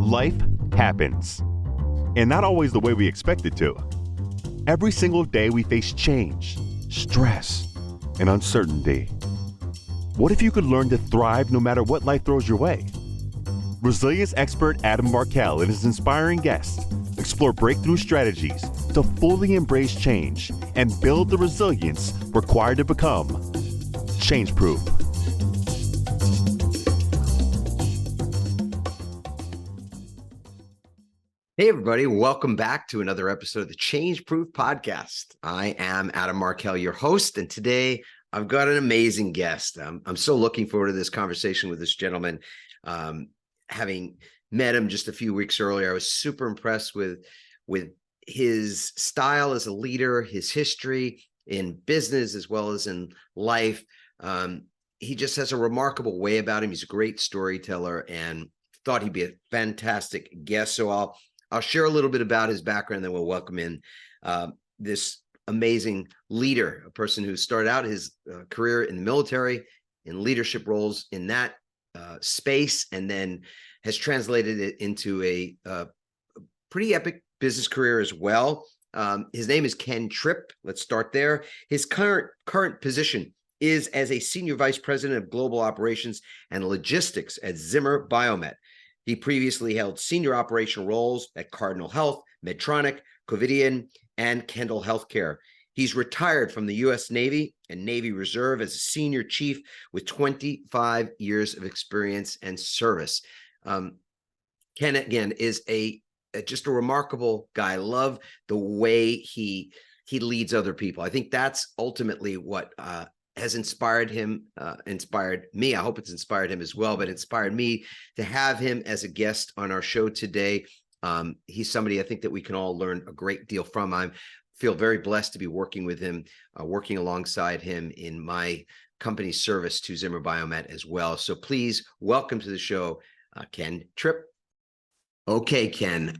Life happens, and not always the way we expect it to. Every single day we face change, stress, and uncertainty. What if you could learn to thrive no matter what life throws your way? Resilience expert Adam Markell and his inspiring guests explore breakthrough strategies to fully embrace change and build the resilience required to become change-proof. Hey, everybody. Welcome back to another episode of the Change Proof Podcast. I am Adam Markell, your host, and today I've got an amazing guest. I'm so looking forward to this conversation with this gentleman. Having met him just a few weeks earlier, I was super impressed with his style as a leader, his history in business as well as in life. He just has a remarkable way about him. He's a great storyteller and thought he'd be a fantastic guest. So I'll share a little bit about his background, then we'll welcome in this amazing leader, a person who started out his career in the military, in leadership roles in that space, and then has translated it into a pretty epic business career as well. His name is Ken Tripp. Let's start there. His current position is as a senior vice president of global operations and logistics at Zimmer Biomet. He previously held senior operational roles at Cardinal Health, Medtronic, Covidien, and Kendall Healthcare. He's retired from the U.S. Navy and Navy Reserve as a senior chief with 25 years of experience and service. Ken, again, is just a remarkable guy. I love the way he leads other people. I think that's ultimately what has inspired him, inspired me. I hope it's inspired him as well, but inspired me to have him as a guest on our show today. He's somebody I think that we can all learn a great deal from. I feel very blessed to be working with him, working alongside him in my company's service to Zimmer Biomet as well. So please welcome to the show, Ken Tripp. Okay, Ken.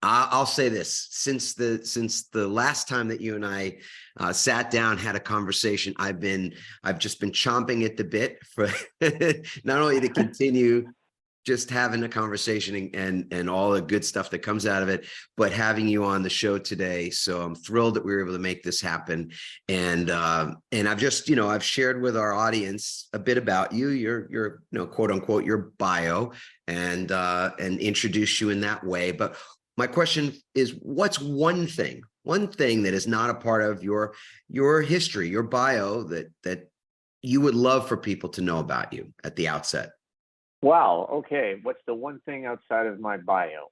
I'll say this: since the last time that you and I sat down, had a conversation, I've just been chomping at the bit for not only to continue just having a conversation and all the good stuff that comes out of it, but having you on the show today. So I'm thrilled that we were able to make this happen. And I've just, I've shared with our audience a bit about you, your quote unquote, your bio, and introduce you in that way. But my question is, what's one thing that is not a part of your history, your bio, that you would love for people to know about you at the outset? Wow. Okay. What's the one thing outside of my bio?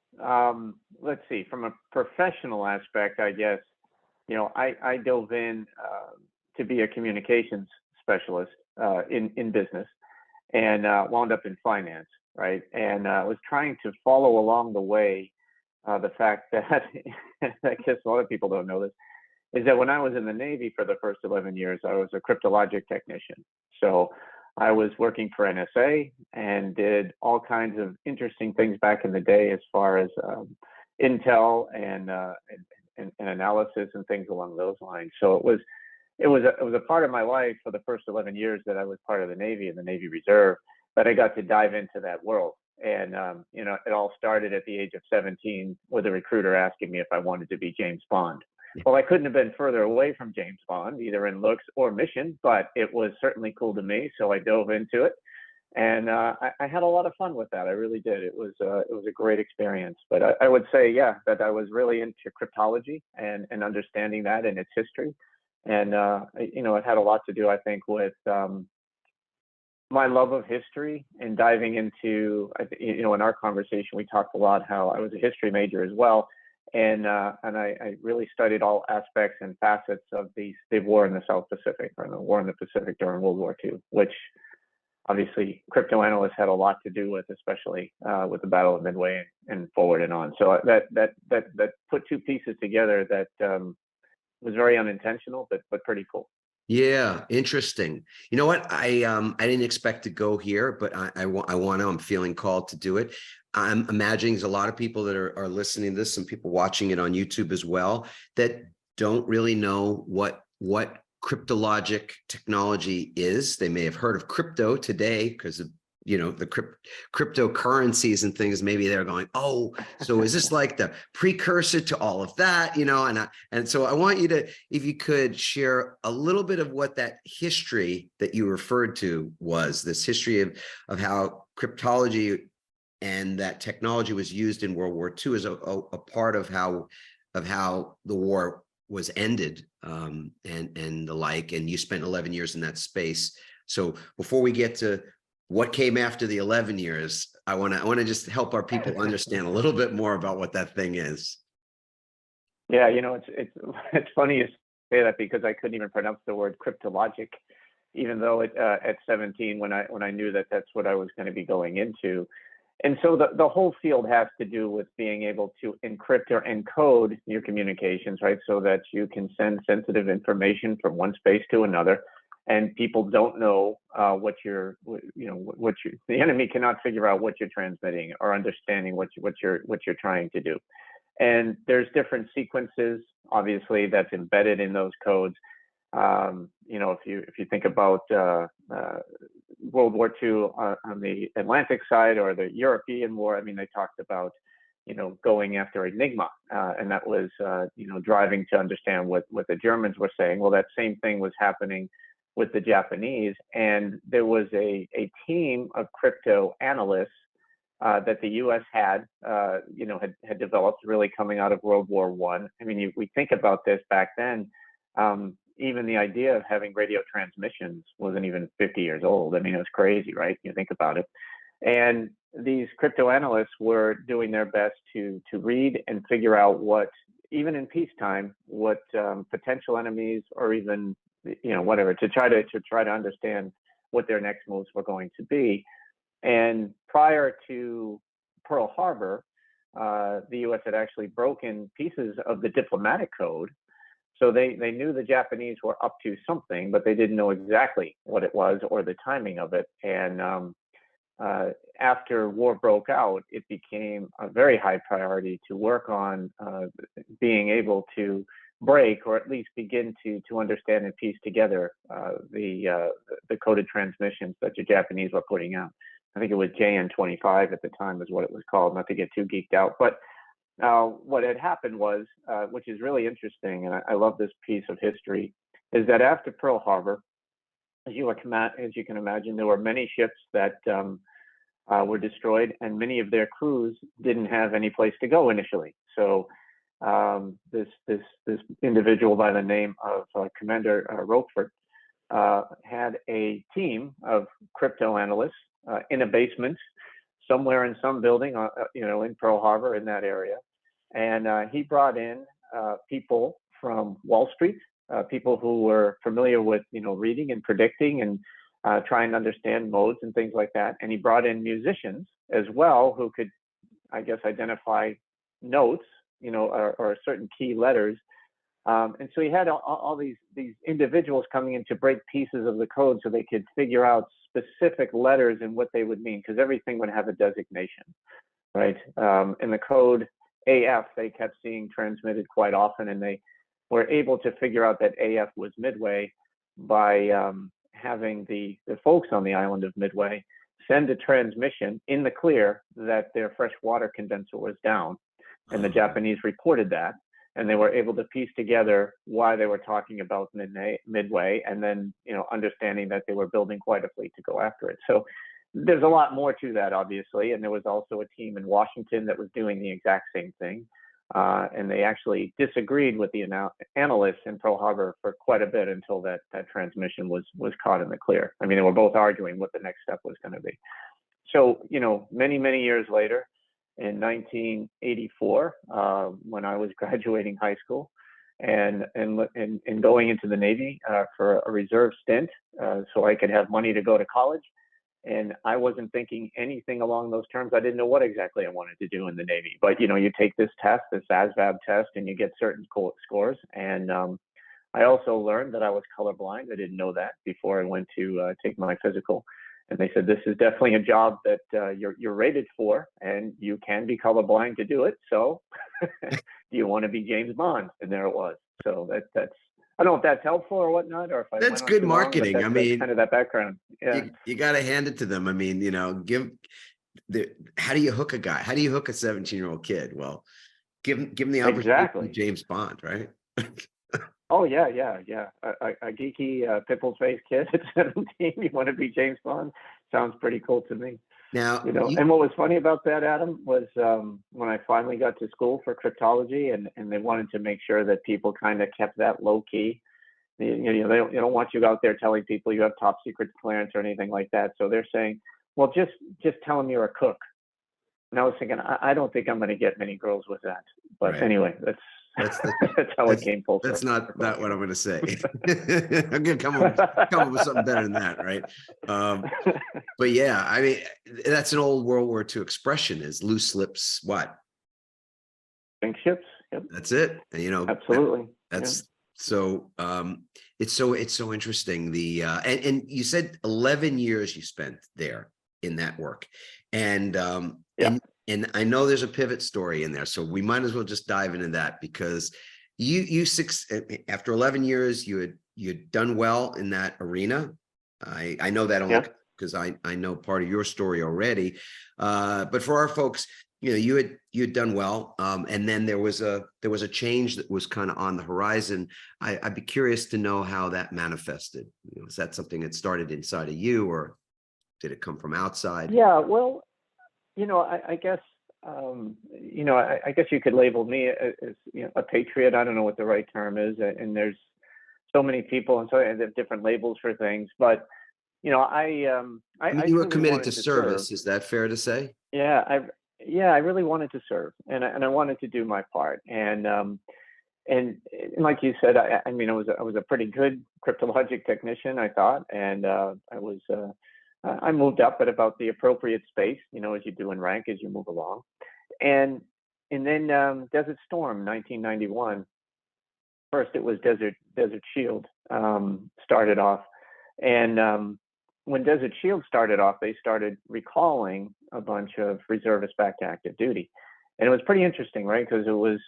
Let's see. From a professional aspect, I guess, I dove in to be a communications specialist in business, and wound up in finance, right? And was trying to follow along the way. The fact that I guess a lot of people don't know this is that when I was in the Navy for the first 11 years, I was a cryptologic technician. So I was working for NSA and did all kinds of interesting things back in the day as far as intel and analysis and things along those lines. So it was a part of my life for the first 11 years that I was part of the Navy and the Navy Reserve, that I got to dive into that world. And, it all started at the age of 17 with a recruiter asking me if I wanted to be James Bond. Well, I couldn't have been further away from James Bond, either in looks or mission, but it was certainly cool to me. So I dove into it, and I had a lot of fun with that. I really did. It was a great experience. But I would say, that I was really into cryptology and understanding that and its history. And, it had a lot to do, I think, with my love of history and diving into, in our conversation, we talked a lot how I was a history major as well. And I really studied all aspects and facets of the war in the South Pacific, or the war in the Pacific during World War II, which obviously crypto analysts had a lot to do with, especially with the Battle of Midway and forward and on. So that put two pieces together that was very unintentional, but pretty cool. Yeah, interesting. You know what? I didn't expect to go here, but I want to. I'm feeling called to do it. I'm imagining there's a lot of people that are listening to this, some people watching it on YouTube as well, that don't really know what cryptologic technology is. They may have heard of crypto today because of the cryptocurrencies and things, maybe they're going, oh, so is this like the precursor to all of that, and so I want you to, if you could share a little bit of what that history that you referred to was, this history of how cryptology and that technology was used in World War II as a part of how the war was ended, and the like, and you spent 11 years in that space. So before we get to what came after the 11 years, I want to just help our people understand a little bit more about what that thing is. Yeah, it's funny you say that, because I couldn't even pronounce the word cryptologic, even though at 17, when I knew that that's what I was going to be going into. And so the whole field has to do with being able to encrypt or encode your communications, right? So that you can send sensitive information from one space to another, and people don't know the enemy cannot figure out what you're transmitting or understanding what you're trying to do. And there's different sequences, obviously, that's embedded in those codes. If you think about World War II on the Atlantic side, or the European War, I mean, they talked about going after Enigma, and that was driving to understand what the Germans were saying. Well, that same thing was happening with the Japanese, and there was a team of crypto analysts that the U.S. had developed, really coming out of World War I. I mean, we think about this back then. Even the idea of having radio transmissions wasn't even 50 years old. I mean, it was crazy, right? You think about it. And these crypto analysts were doing their best to read and figure out what, even in peacetime, what potential enemies, or even whatever, to try to understand what their next moves were going to be. And prior to Pearl Harbor, the U.S. had actually broken pieces of the diplomatic code. So they knew the Japanese were up to something, but they didn't know exactly what it was or the timing of it. And after war broke out, it became a very high priority to work on being able to break, or at least begin to understand and piece together the coded transmissions that the Japanese were putting out. I think it was JN25 at the time is what it was called, not to get too geeked out. But what had happened was, which is really interesting, and I love this piece of history, is that after Pearl Harbor, as you can imagine, there were many ships that were destroyed, and many of their crews didn't have any place to go initially. So this individual by the name of Commander Rochefort had a team of crypto analysts in a basement somewhere in some building, in Pearl Harbor, in that area. And he brought in people from Wall Street, people who were familiar with, reading and predicting and trying to understand modes and things like that. And he brought in musicians as well, who could, I guess, identify notes, or certain key letters. And so he had all these individuals coming in to break pieces of the code so they could figure out specific letters and what they would mean, because everything would have a designation, right? In the code AF, they kept seeing transmitted quite often, and they were able to figure out that AF was Midway by having the folks on the island of Midway send a transmission in the clear that their fresh water condenser was down, and the Japanese reported that. And they were able to piece together why they were talking about Midway, and then, understanding that they were building quite a fleet to go after it. So there's a lot more to that, obviously. And there was also a team in Washington that was doing the exact same thing. And they actually disagreed with the analysts in Pearl Harbor for quite a bit until that transmission was caught in the clear. I mean, they were both arguing what the next step was going to be. So, many, many years later, in 1984, when I was graduating high school and going into the Navy for a reserve stint, so I could have money to go to college. And I wasn't thinking anything along those terms. I didn't know what exactly I wanted to do in the Navy. But, you take this test, this ASVAB test, and you get certain scores. And I also learned that I was colorblind. I didn't know that before I went to take my physical. And they said, this is definitely a job that you're rated for, and you can be colorblind to do it. So do you want to be James Bond? And there it was. So I don't know if that's helpful or whatnot, or if I That's went on good too long, but marketing. I that's mean, kind of that background. Yeah, you got to hand it to them. I mean, how do you hook a guy? How do you hook a 17-year-old kid? Well, give him the opportunity to be exactly. James Bond, right? Oh yeah, yeah, yeah. A geeky pitbull faced kid at 17, you want to be James Bond? Sounds pretty cool to me. Now, And what was funny about that, Adam, was when I finally got to school for cryptology, and they wanted to make sure that people kind of kept that low key. They don't want you out there telling people you have top secret clearance or anything like that. So they're saying, well, just tell them you're a cook. And I was thinking, I don't think I'm going to get many girls with that. But right. anyway, That's that's how it came full circle. That's not what I'm going to say. I'm going to come up with something better than that, right? But yeah, I mean, that's an old World War II expression: is loose lips what? Pink ships. Yep. That's it. And, absolutely. That's so. It's so interesting. And you said 11 years you spent there in that work, and and I know there's a pivot story in there, so we might as well just dive into that, because after 11 years, you had done well in that arena. I know that only because I know part of your story already. But for our folks, you had done well, and then there was a change that was kind of on the horizon. I'd be curious to know how that manifested. Is that something that started inside of you, or did it come from outside? Yeah, well, I guess, I guess you could label me as a patriot. I don't know what the right term is, and there's so many people and they have different labels for things. But you were committed to service. Is that fair to say? Yeah, I really wanted to serve, and I wanted to do my part. And like you said, I was a pretty good cryptologic technician, I thought, and I moved up at about the appropriate space, as you do in rank as you move along. And then Desert Storm, 1991. First, it was Desert Shield started off, and when Desert Shield started off, they started recalling a bunch of reservists back to active duty, and it was pretty interesting, right? Because it was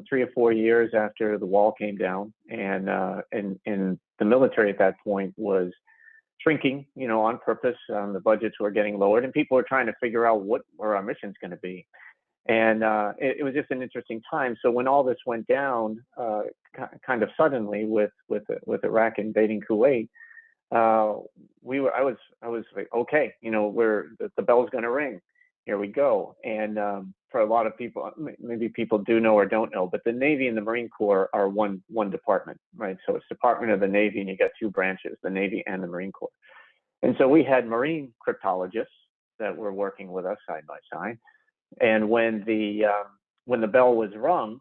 3 or 4 years after the wall came down, and the military at that point was shrinking, on purpose. The budgets were getting lowered, and people were trying to figure out what were our missions going to be. And it was just an interesting time. So when all this went down, kind of suddenly with Iraq invading Kuwait, I was like, okay, the bell's going to ring. Here we go. And for a lot of people, maybe people do know or don't know, but the Navy and the Marine Corps are one department, right? So it's Department of the Navy, and you got two branches, the Navy and the Marine Corps. And so we had Marine cryptologists that were working with us side by side. And when the bell was rung,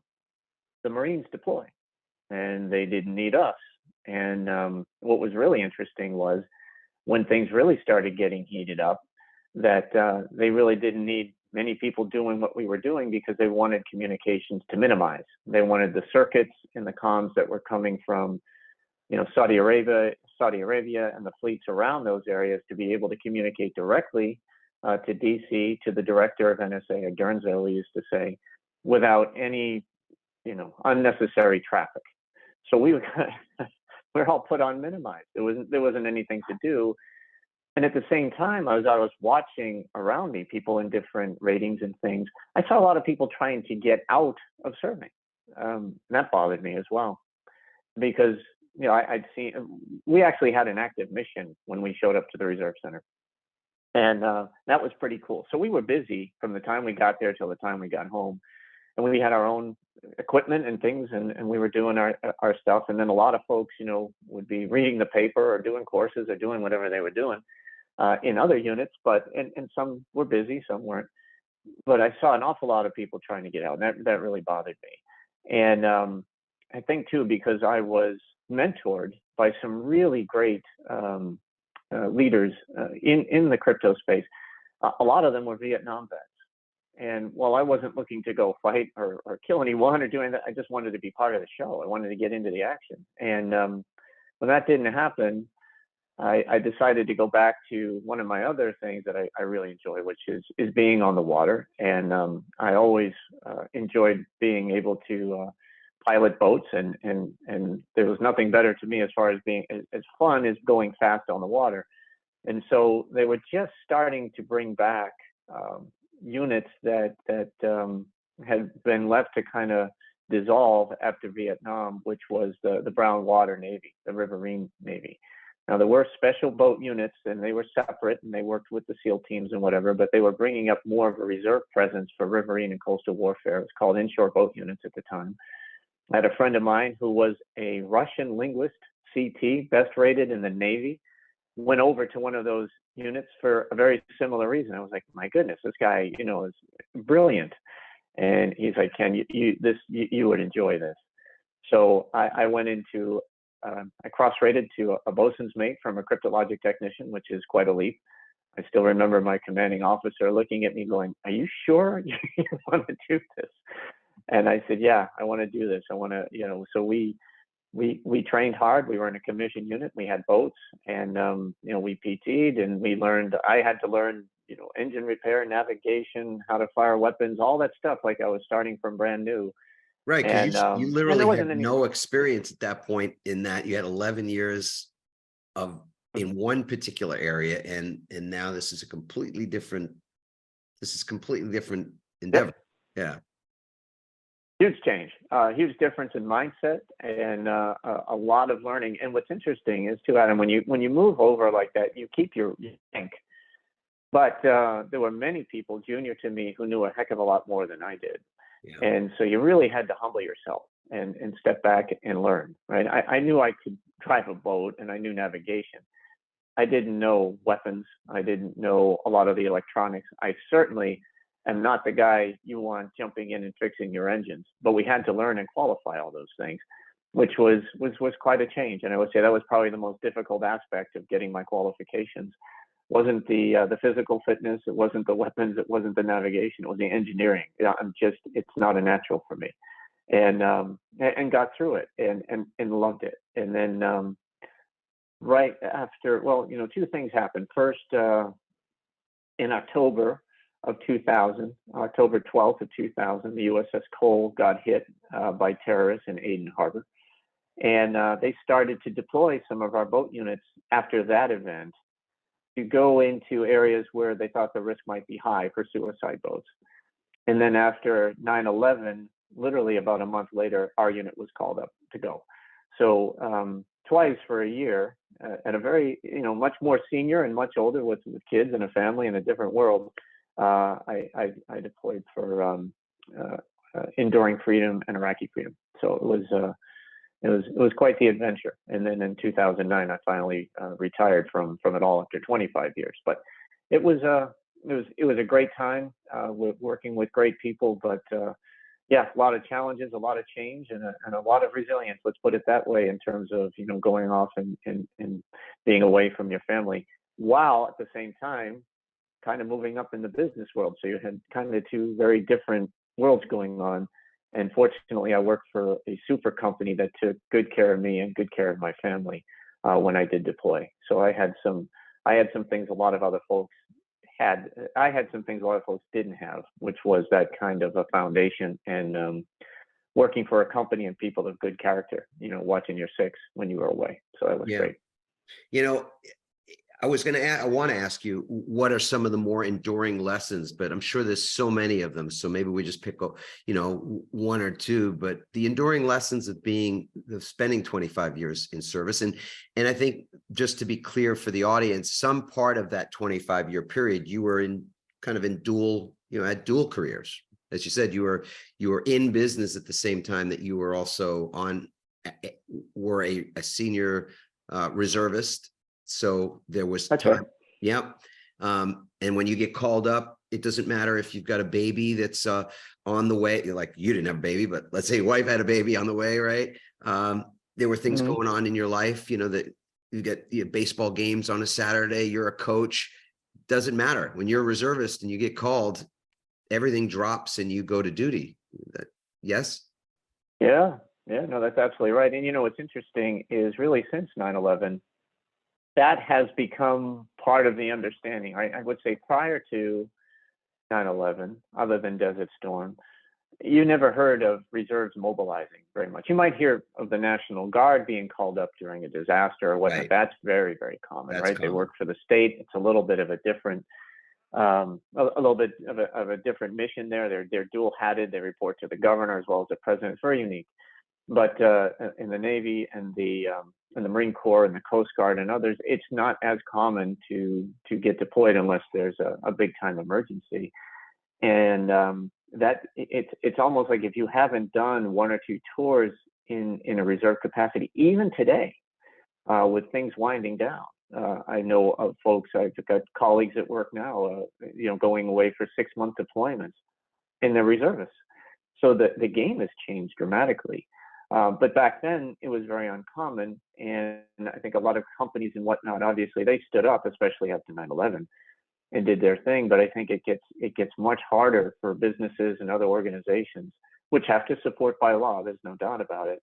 the Marines deployed, and they didn't need us. And what was really interesting was when things really started getting heated up, that they really didn't need many people doing what we were doing, because they wanted communications to minimize. They wanted the circuits and the comms that were coming from, Saudi Arabia, and the fleets around those areas to be able to communicate directly to DC, to the director of NSA, or Guernsey, we used to say, without any, unnecessary traffic. So we were all put on minimize. There wasn't anything to do. And at the same time, I was watching around me, people in different ratings and things. I saw a lot of people trying to get out of serving. That bothered me as well, because I'd seen, we actually had an active mission when we showed up to the Reserve Center, and that was pretty cool. So we were busy from the time we got there till the time we got home, and we had our own equipment and things, and we were doing our stuff. And then a lot of folks, would be reading the paper or doing courses or doing whatever they were doing in other units. But and some were busy, some weren't. But I saw an awful lot of people trying to get out, and that really bothered me. And I think too, because I was mentored by some really great leaders in the crypto space. A lot of them were Vietnam vets. And while I wasn't looking to go fight or kill anyone or doing that, I just wanted to be part of the show. I wanted to get into the action. And when that didn't happen, I decided to go back to one of my other things that I really enjoy, which is being on the water. And I always enjoyed being able to pilot boats, and there was nothing better to me as far as being as fun as going fast on the water. And so they were just starting to bring back units that had been left to kind of dissolve after Vietnam, which was the brown water Navy, the riverine Navy. Now, there were special boat units, and they were separate, and they worked with the SEAL teams and whatever, but they were bringing up more of a reserve presence for riverine and coastal warfare. It was called inshore boat units at the time. I had a friend of mine who was a Russian linguist, CT, best rated in the Navy, went over to one of those units for a very similar reason. I was like, my goodness, this guy, is brilliant. And he's like, Ken, you would enjoy this. So I went into, I cross-rated to a bosun's mate from a cryptologic technician, which is quite a leap. I still remember my commanding officer looking at me going, are you sure you want to do this? And I said, yeah, I want to do this. I want to, so we trained hard. We were in a commissioned unit. We had boats, and, we PT'd, and we learned, I had to learn, engine repair, navigation, how to fire weapons, all that stuff. Like I was starting from brand new. Right, because you literally had no experience at that point, in that you had 11 years in one particular area, and now this is completely different endeavor. Yeah. Huge change, huge difference in mindset, and a lot of learning. And what's interesting is too, Adam, when you move over like that, you keep your think. But there were many people junior to me who knew a heck of a lot more than I did. Yeah. And so you really had to humble yourself and step back and learn, right? I knew I could drive a boat, and I knew navigation. I didn't know weapons. I didn't know a lot of the electronics. I certainly am not the guy you want jumping in and fixing your engines, but we had to learn and qualify all those things, which was quite a change. And I would say that was probably the most difficult aspect of getting my qualifications. Wasn't the physical fitness, it wasn't the weapons, it wasn't the navigation, it was the engineering. It's not a natural for me, and got through it and loved it. And then right after, two things happened. First, in October of 2000, October 12th of 2000, the USS Cole got hit by terrorists in Aden Harbor, and they started to deploy some of our boat units after that event to go into areas where they thought the risk might be high for suicide boats. And then after 9/11, literally about a month later, our unit was called up to go. So twice for a year, at a very, much more senior and much older with kids and a family in a different world, I deployed for Enduring Freedom and Iraqi Freedom. So it was quite the adventure. And then in 2009, I finally retired from it all after 25 years. But it was a great time working with great people. But a lot of challenges, a lot of change, and a lot of resilience. Let's put it that way, in terms of going off and being away from your family, while at the same time kind of moving up in the business world. So you had kind of two very different worlds going on. And fortunately, I worked for a super company that took good care of me and good care of my family when I did deploy. So I had some things a lot of other folks had. I had some things a lot of folks didn't have, which was that kind of a foundation, and working for a company and people of good character. Watching your six when you were away. So that was great. I want to ask you, what are some of the more enduring lessons, but I'm sure there's so many of them. So maybe we just pick up, one or two, but the enduring lessons of spending 25 years in service. And I think, just to be clear for the audience, some part of that 25-year period, you were in dual, had dual careers. As you said, you were in business at the same time that you were also were a senior reservist. So there was That's time. right. Yep. And when you get called up, it doesn't matter if you've got a baby that's on the way. Like, you didn't have a baby, but let's say your wife had a baby on the way, right? There were things going on in your life, that you get baseball games on a Saturday, you're a coach. Doesn't matter. When you're a reservist and you get called, everything drops and you go to duty. Yes? Yeah. No, that's absolutely right. And what's interesting is, really, since 9/11, that has become part of the understanding, right? I would say prior to 9/11, other than Desert Storm, you never heard of reserves mobilizing very much. You might hear of the National Guard being called up during a disaster or whatnot. Right. That's very, very common, That's right? common. They work for the state. It's a little bit of a different, a little bit of a different mission there. They're dual-hatted. They report to the governor as well as the president. It's very unique. But in the Navy and the Marine Corps and the Coast Guard and others, it's not as common to get deployed unless there's a big time emergency. And that it's almost like if you haven't done one or two tours in a reserve capacity, even today, with things winding down. I know of folks, I've got colleagues at work now, going away for 6-month deployments in the reservists. So the game has changed dramatically. But back then it was very uncommon. And I think a lot of companies and whatnot, obviously they stood up, especially after 9/11, and did their thing. But I think it gets much harder for businesses and other organizations, which have to support by law. There's no doubt about it.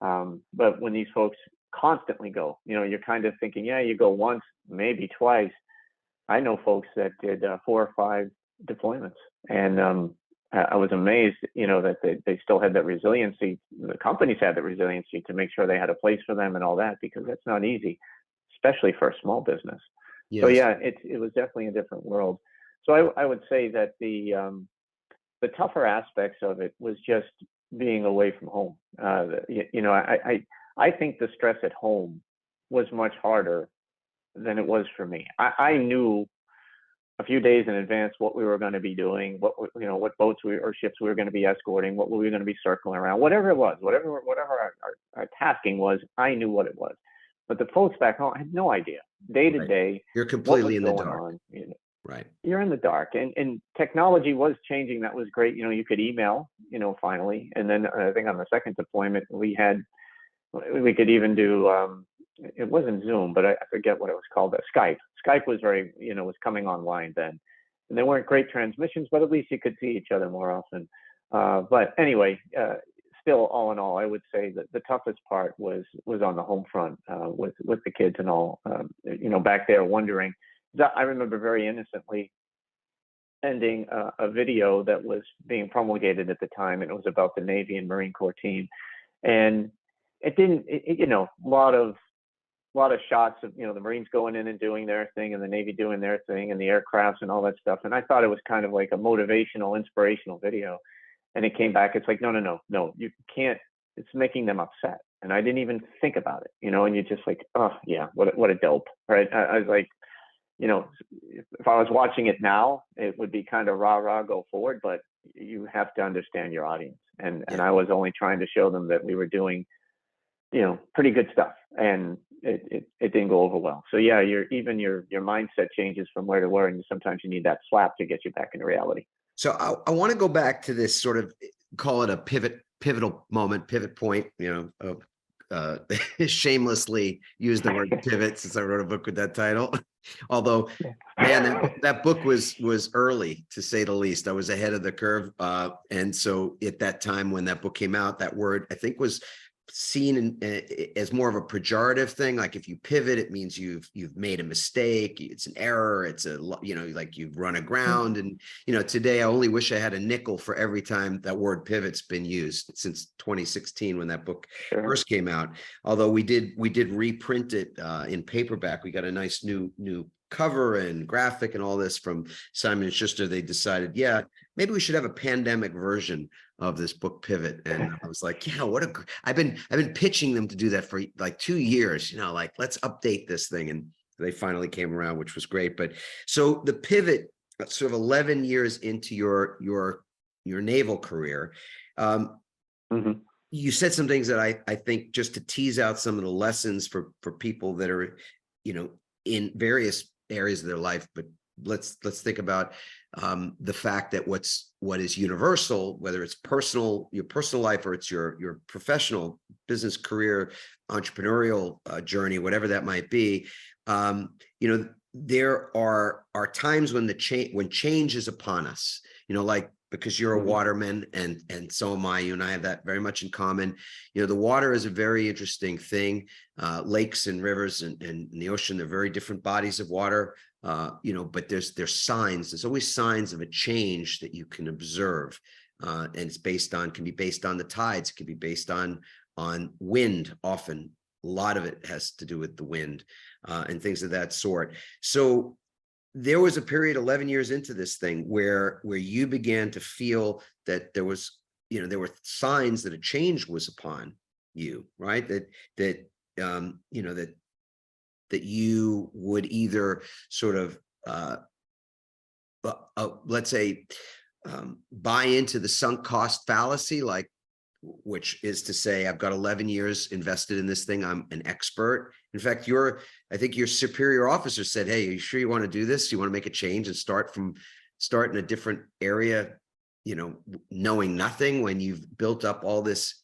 But when these folks constantly go, you're kind of thinking, yeah, you go once, maybe twice. I know folks that did 4 or 5 deployments, and I was amazed, that they still had that resiliency. The companies had that resiliency to make sure they had a place for them and all that, because that's not easy, especially for a small business. Yes. So yeah, it was definitely a different world. So I would say that the tougher aspects of it was just being away from home. I think the stress at home was much harder than it was for me. I knew a few days in advance what we were going to be doing, what boats or ships we were going to be escorting, what we were going to be circling around, whatever it was, whatever our tasking was. I knew what it was, but the folks back home had no idea. Day to day, You're completely in the going dark. on, Right. You're in the dark, and technology was changing. That was great. You could email, finally, and then I think on the second deployment we could even do. It wasn't Zoom, but I forget what it was called. Skype. Skype was was coming online then, and there weren't great transmissions, but at least you could see each other more often. But anyway, still, all in all, I would say that the toughest part was on the home front, with the kids and all. Back there wondering. I remember very innocently sending a video that was being promulgated at the time, and it was about the Navy and Marine Corps team, and it didn't, a lot of shots of the Marines going in and doing their thing, and the Navy doing their thing, and the aircrafts and all that stuff, and I thought it was kind of like a motivational, inspirational video, and it came back. It's like no, you can't. It's making them upset, and I didn't even think about it, and you're just like, oh yeah, what a dope, right? I was like. If I was watching it now, it would be kind of rah, go forward, but you have to understand your audience. And I was only trying to show them that we were doing, pretty good stuff, and it didn't go over well. So yeah, your mindset changes from where to where, and sometimes you need that slap to get you back into reality. So I want to go back to this sort of, call it a pivotal moment, pivot point, shamelessly use the word pivot since I wrote a book with that title. Although, man, that book was early, to say the least. I was ahead of the curve. And so at that time when that book came out, that word, I think, was seen as more of a pejorative thing. Like if you pivot, it means you've made a mistake. It's an error. It's like you've run aground. And, today I only wish I had a nickel for every time that word pivot's been used since 2016 when that book first came out. Although we did reprint it in paperback. We got a nice new cover and graphic and all this from Simon & Schuster. They decided, yeah, maybe we should have a pandemic version of this book Pivot. And I was like, yeah, I've been pitching them to do that for like 2 years, like, let's update this thing. And they finally came around, which was great. But so the pivot, sort of 11 years into your naval career, you said some things that I think, just to tease out some of the lessons for people that are, in various areas of their life, but let's think about the fact that what is universal, whether it's your personal life or it's your professional business career, entrepreneurial journey, whatever that might be. There are times when change is upon us. Like, because you're a waterman and so am I. You and I have that very much in common. The water is a very interesting thing. Lakes and rivers and the ocean, they're very different bodies of water. But there's signs. There's always signs of a change that you can observe. and it's can be based on the tides, it can be based on wind. Often, a lot of it has to do with the wind, and things of that sort. So there was a period 11 years into this thing where you began to feel that there was, there were signs that a change was upon you, right? That you would either sort of, let's say, buy into the sunk cost fallacy, which is to say, I've got 11 years invested in this thing, I'm an expert. In fact, I think your superior officer said, hey, are you sure you want to do this? You want to make a change and start in a different area, knowing nothing, when you've built up all this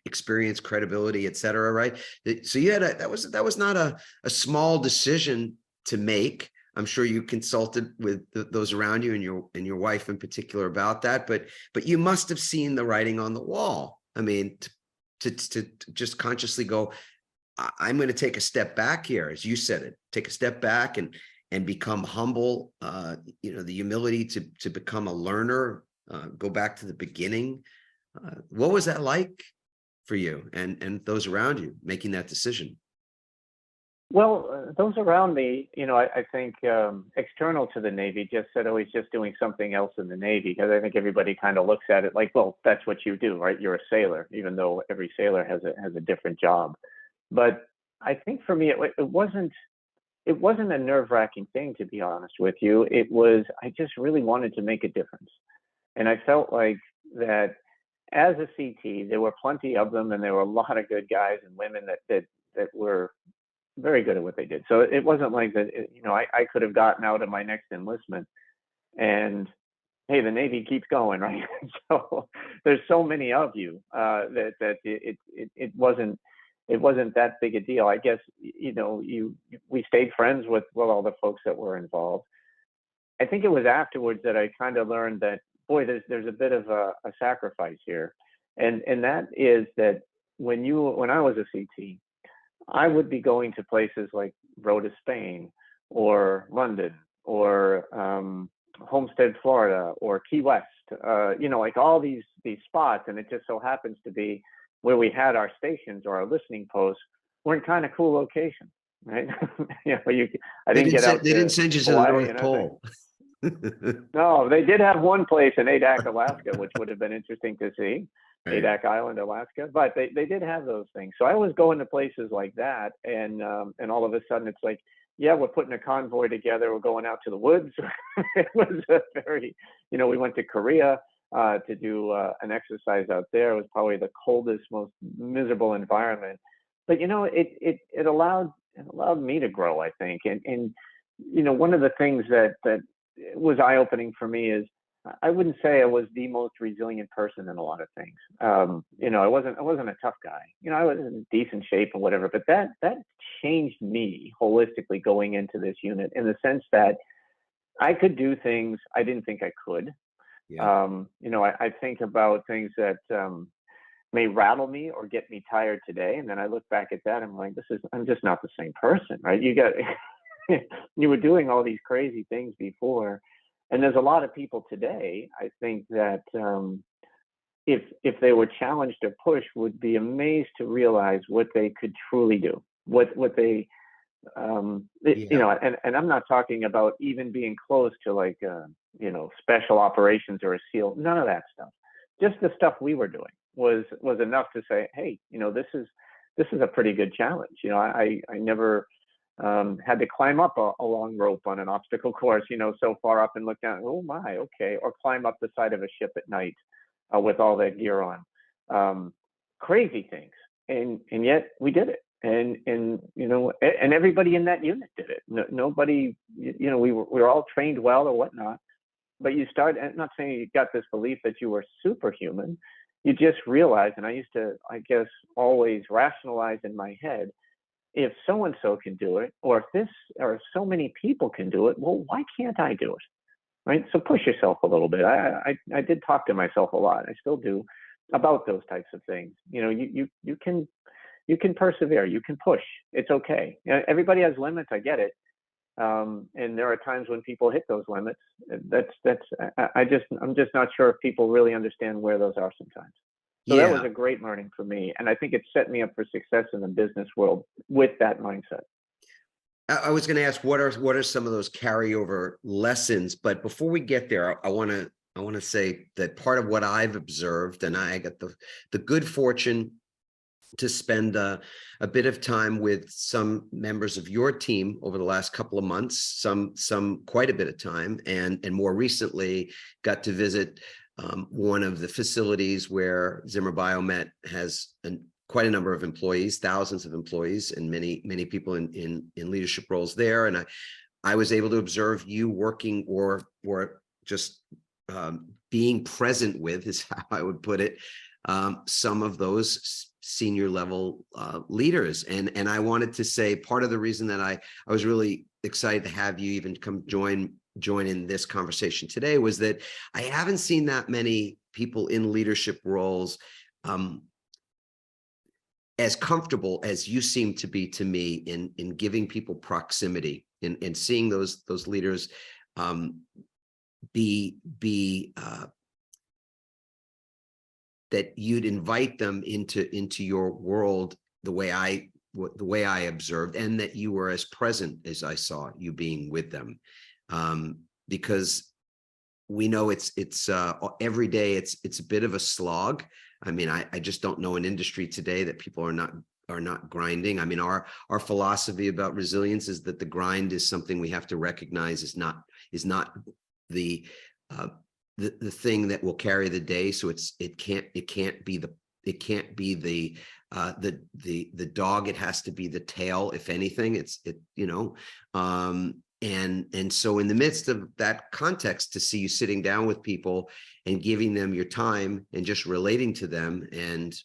experience, credibility, et cetera, right? So you had that was not a small decision to make. I'm sure you consulted with those around you and your wife in particular about that, but you must have seen the writing on the wall. I mean, to just consciously go, I'm going to take a step back here, as you said it, take a step back and become humble. The humility to become a learner, go back to the beginning. What was that like for you and those around you making that decision? Well, those around me, I think external to the Navy just said, oh, he's just doing something else in the Navy, because I think everybody kind of looks at it like, well, that's what you do, right? You're a sailor, even though every sailor has a different job. But I think for me, it wasn't a nerve-wracking thing, to be honest with you. It was, I just really wanted to make a difference. And I felt like that as a CT, there were plenty of them, and there were a lot of good guys and women that were very good at what they did. So it wasn't like that, I could have gotten out of my next enlistment and, hey, the Navy keeps going, right? So there's so many of you that it wasn't that big a deal. I guess, we stayed friends with all the folks that were involved. I think it was afterwards that I kind of learned that, boy, there's a bit of a sacrifice here. And that is that when I was a CT, I would be going to places like Rota, Spain, or London, or Homestead, Florida, or Key West, like all these spots. And it just so happens to be where we had our stations or our listening posts were in kind of cool locations, right? I didn't get out. They didn't send you to the North Pole. No, they did have one place in Adak, Alaska, which would have been interesting to see. Right. Adak Island, Alaska, but they did have those things. So I was going to places like that, and all of a sudden it's like, yeah, we're putting a convoy together. We're going out to the woods. It was a very, we went to Korea to do an exercise out there. It was probably the coldest, most miserable environment, but it allowed me to grow, I think. And one of the things that was eye-opening for me is, I wouldn't say I was the most resilient person in a lot of things. I wasn't a tough guy. I was in decent shape and whatever, but that changed me holistically going into this unit, in the sense that I could do things I didn't think I could. Yeah. I think about things that may rattle me or get me tired today, and then I look back at that and I'm like, I'm just not the same person, right? You were doing all these crazy things before. And there's a lot of people today, I think, that if they were challenged or pushed, would be amazed to realize what they could truly do. What they, and I'm not talking about even being close to like, special operations or a SEAL. None of that stuff. Just the stuff we were doing was enough to say, hey, this is a pretty good challenge. I never had to climb up a long rope on an obstacle course, so far up and look down, oh my, okay, or climb up the side of a ship at night with all that gear on. Crazy things. And yet we did it. And everybody in that unit did it. Nobody, we were all trained well or whatnot, but you start, I'm not saying you got this belief that you were superhuman. You just realize, and I used to, I guess, always rationalize in my head, if so-and-so can do it, or if so many people can do it, well, why can't I do it? Right? So push yourself a little bit. I did talk to myself a lot. I still do, about those types of things. You can persevere. You can push. It's okay. Everybody has limits. I get it. And there are times when people hit those limits. I'm just not sure if people really understand where those are sometimes. So that was a great learning for me. And I think it set me up for success in the business world with that mindset. I was going to ask what are some of those carryover lessons, but before we get there, I want to say that part of what I've observed, and I got the good fortune to spend a bit of time with some members of your team over the last couple of months, some quite a bit of time, and more recently got to visit one of the facilities where Zimmer Biomet has quite a number of employees, thousands of employees, and many people in leadership roles there. And I was able to observe you working or just being present with, is how I would put it, some of those senior level leaders. And I wanted to say part of the reason that I was really excited to have you even come join in this conversation today was that I haven't seen that many people in leadership roles as comfortable as you seem to be to me in giving people proximity and seeing those leaders be that you'd invite them into your world the way I observed, and that you were as present as I saw you being with them, because we know it's every day it's a bit of a slog. I mean, I just don't know an industry today that people are not grinding. I mean, our philosophy about resilience is that the grind is something we have to recognize is not the thing that will carry the day. So it can't be the dog. It has to be the tail. If anything, and so in the midst of that context, to see you sitting down with people and giving them your time and just relating to them and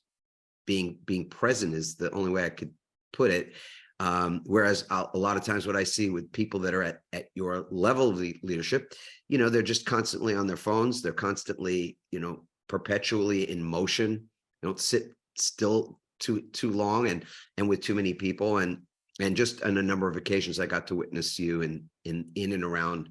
being present is the only way I could put it. Whereas a lot of times what I see with people that are at your level of leadership, they're just constantly on their phones. They're constantly, perpetually in motion. They don't sit still too long and with too many people. And just on a number of occasions, I got to witness you in and around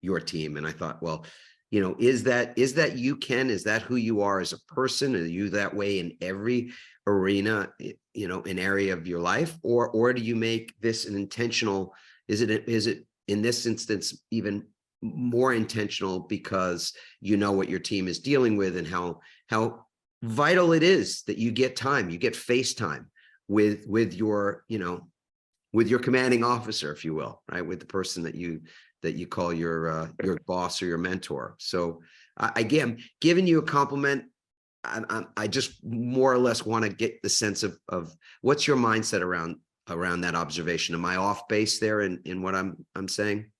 your team. And I thought, well, is that you, Ken? Is that who you are as a person? Are you that way in every arena, an area of your life? Or do you make this an intentional, is it in this instance even more intentional because you know what your team is dealing with and how vital it is that you get time, you get face time with your, with your commanding officer, if you will, right? With the person that you call your boss or your mentor. So again, giving you a compliment, I just more or less want to get the sense of what's your mindset around that observation. Am I off base there in what I'm saying?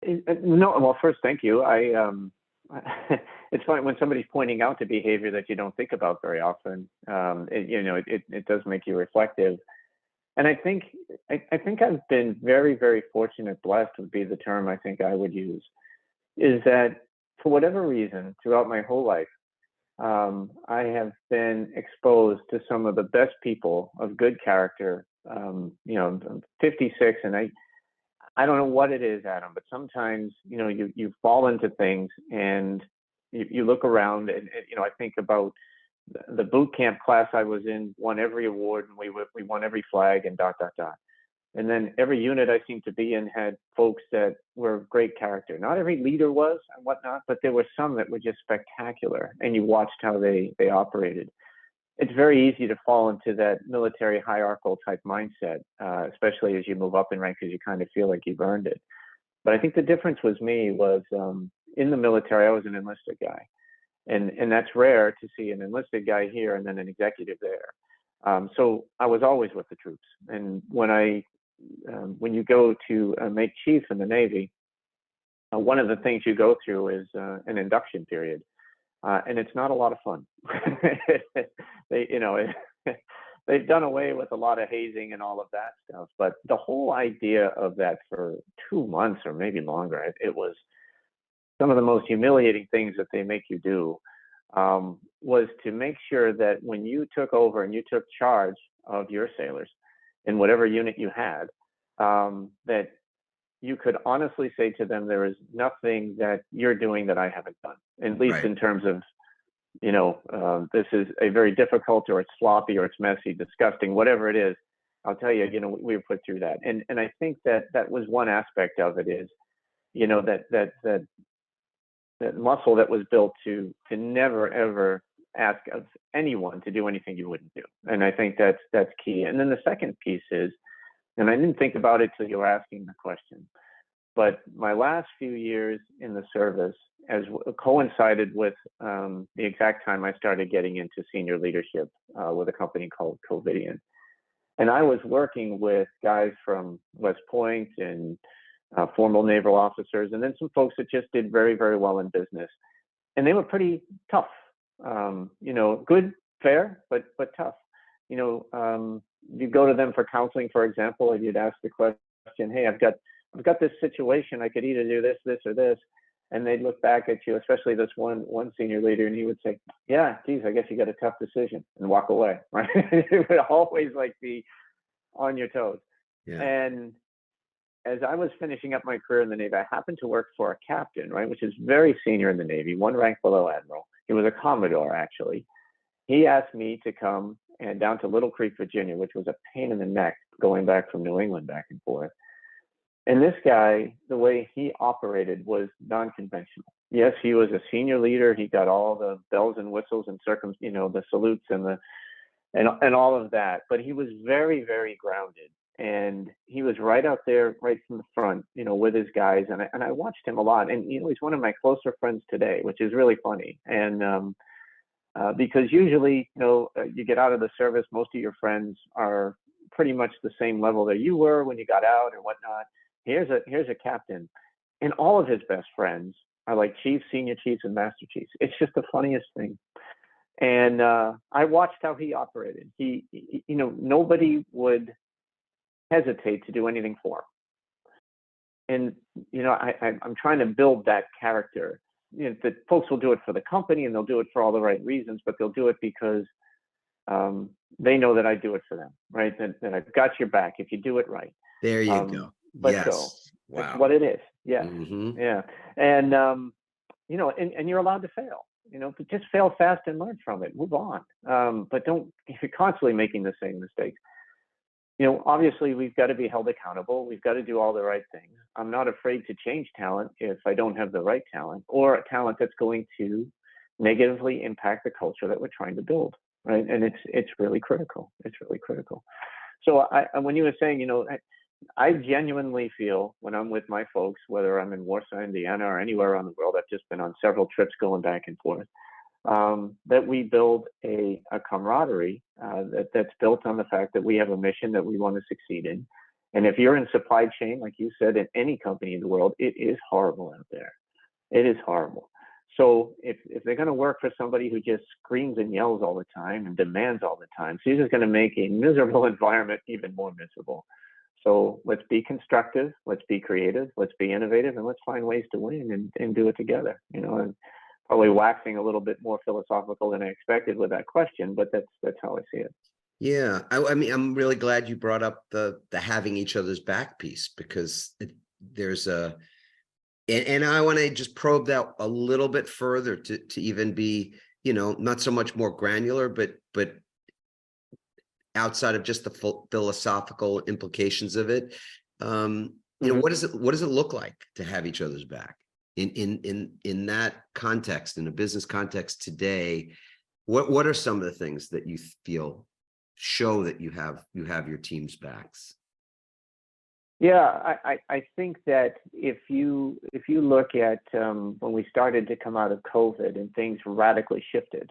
No, well, first, thank you. It's funny when somebody's pointing out the behavior that you don't think about very often. It does make you reflective. And I think I've been very, very fortunate, blessed would be the term I think I would use, is that for whatever reason, throughout my whole life, I have been exposed to some of the best people of good character. I'm 56, and I don't know what it is, Adam, but sometimes, you fall into things and you look around and I think about the boot camp class I was in, won every award, and we won every flag and ... And then every unit I seemed to be in had folks that were great character. Not every leader was and whatnot, but there were some that were just spectacular, and you watched how they operated. It's very easy to fall into that military hierarchical type mindset, especially as you move up in rank, because you kind of feel like you've earned it. But I think the difference with me was in the military, I was an enlisted guy. And that's rare to see an enlisted guy here and then an executive there. So I was always with the troops. And when you go to make chief in the Navy, one of the things you go through is an induction period. And it's not a lot of fun. They've done away with a lot of hazing and all of that stuff. But the whole idea of that for 2 months or maybe longer, it was some of the most humiliating things that they make you do, was to make sure that when you took over and you took charge of your sailors in whatever unit you had, that you could honestly say to them, there is nothing that you're doing that I haven't done, at least Right. in terms of, this is a very difficult, or it's sloppy, or it's messy, disgusting, whatever it is. I'll tell you, we were put through that. And I think that was one aspect of it is, that muscle that was built to never, ever ask of anyone to do anything you wouldn't do. And I think that's key. And then the second piece is, and I didn't think about it till you were asking the question, but my last few years in the service coincided with the exact time I started getting into senior leadership with a company called Covidian. And I was working with guys from West Point and formal naval officers, and then some folks that just did very, very well in business. And they were pretty tough, good, fair, but tough. You go to them for counseling, for example, and you'd ask the question, hey, I've got this situation. I could either do this, this, or this. And they'd look back at you, especially this one senior leader, and he would say, yeah, geez, I guess you got a tough decision, and walk away, right? It would always be on your toes. Yeah. And as I was finishing up my career in the Navy, I happened to work for a captain, right, which is very senior in the Navy, one rank below admiral. He was a Commodore, actually. He asked me to come and down to Little Creek, Virginia, which was a pain in the neck going back from New England back and forth. And this guy, the way he operated was non-conventional. Yes, he was a senior leader. He got all the bells and whistles and the salutes and all of that. But he was very, very grounded. And he was right out there, right from the front, with his guys. And I watched him a lot. And, he's one of my closer friends today, which is really funny. And because usually, you get out of the service, most of your friends are pretty much the same level that you were when you got out and whatnot. Here's a captain, and all of his best friends are like chiefs, senior chiefs, and master chiefs. It's just the funniest thing. And I watched how he operated. He nobody would hesitate to do anything for him. And I'm trying to build that character. That folks will do it for the company, and they'll do it for all the right reasons, but they'll do it because they know that I do it for them, right? That I've got your back if you do it right. There you go. But Yes. Wow. That's what it is. Yeah. Mm-hmm. Yeah. And, and you're allowed to fail, but just fail fast and learn from it. Move on. But if you're constantly making the same mistakes, obviously we've got to be held accountable. We've got to do all the right things. I'm not afraid to change talent if I don't have the right talent, or a talent that's going to negatively impact the culture that we're trying to build. Right. And it's really critical. It's really critical. So when you were saying, I genuinely feel when I'm with my folks, whether I'm in Warsaw, Indiana, or anywhere around the world, I've just been on several trips going back and forth, that we build a camaraderie that's built on the fact that we have a mission that we want to succeed in. And if you're in supply chain, like you said, in any company in the world, it is horrible out there. It is horrible. So if they're going to work for somebody who just screams and yells all the time and demands all the time, so you're just going to make a miserable environment even more miserable. So let's be constructive, let's be creative, let's be innovative, and let's find ways to win and do it together. And probably waxing a little bit more philosophical than I expected with that question, but that's how I see it. Yeah, I mean, I'm really glad you brought up the having each other's back piece, because there's and I want to just probe that a little bit further to even be, not so much more granular, but outside of just the philosophical implications of it. Mm-hmm. What does it look like to have each other's back in that context, in a business context today? What are some of the things that you feel show that you have your team's backs? Yeah, I think that if you look at when we started to come out of COVID and things radically shifted,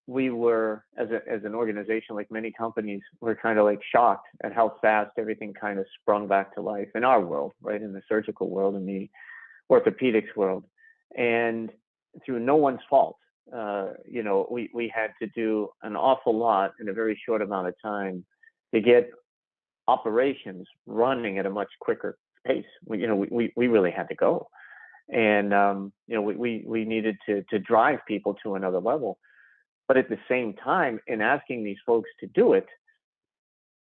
we were, as an organization, like many companies, we're kind of shocked at how fast everything kind of sprung back to life in our world, right? In the surgical world, in the orthopedics world. And through no one's fault, we had to do an awful lot in a very short amount of time to get operations running at a much quicker pace. We really had to go. And, we needed to drive people to another level. But at the same time, in asking these folks to do it,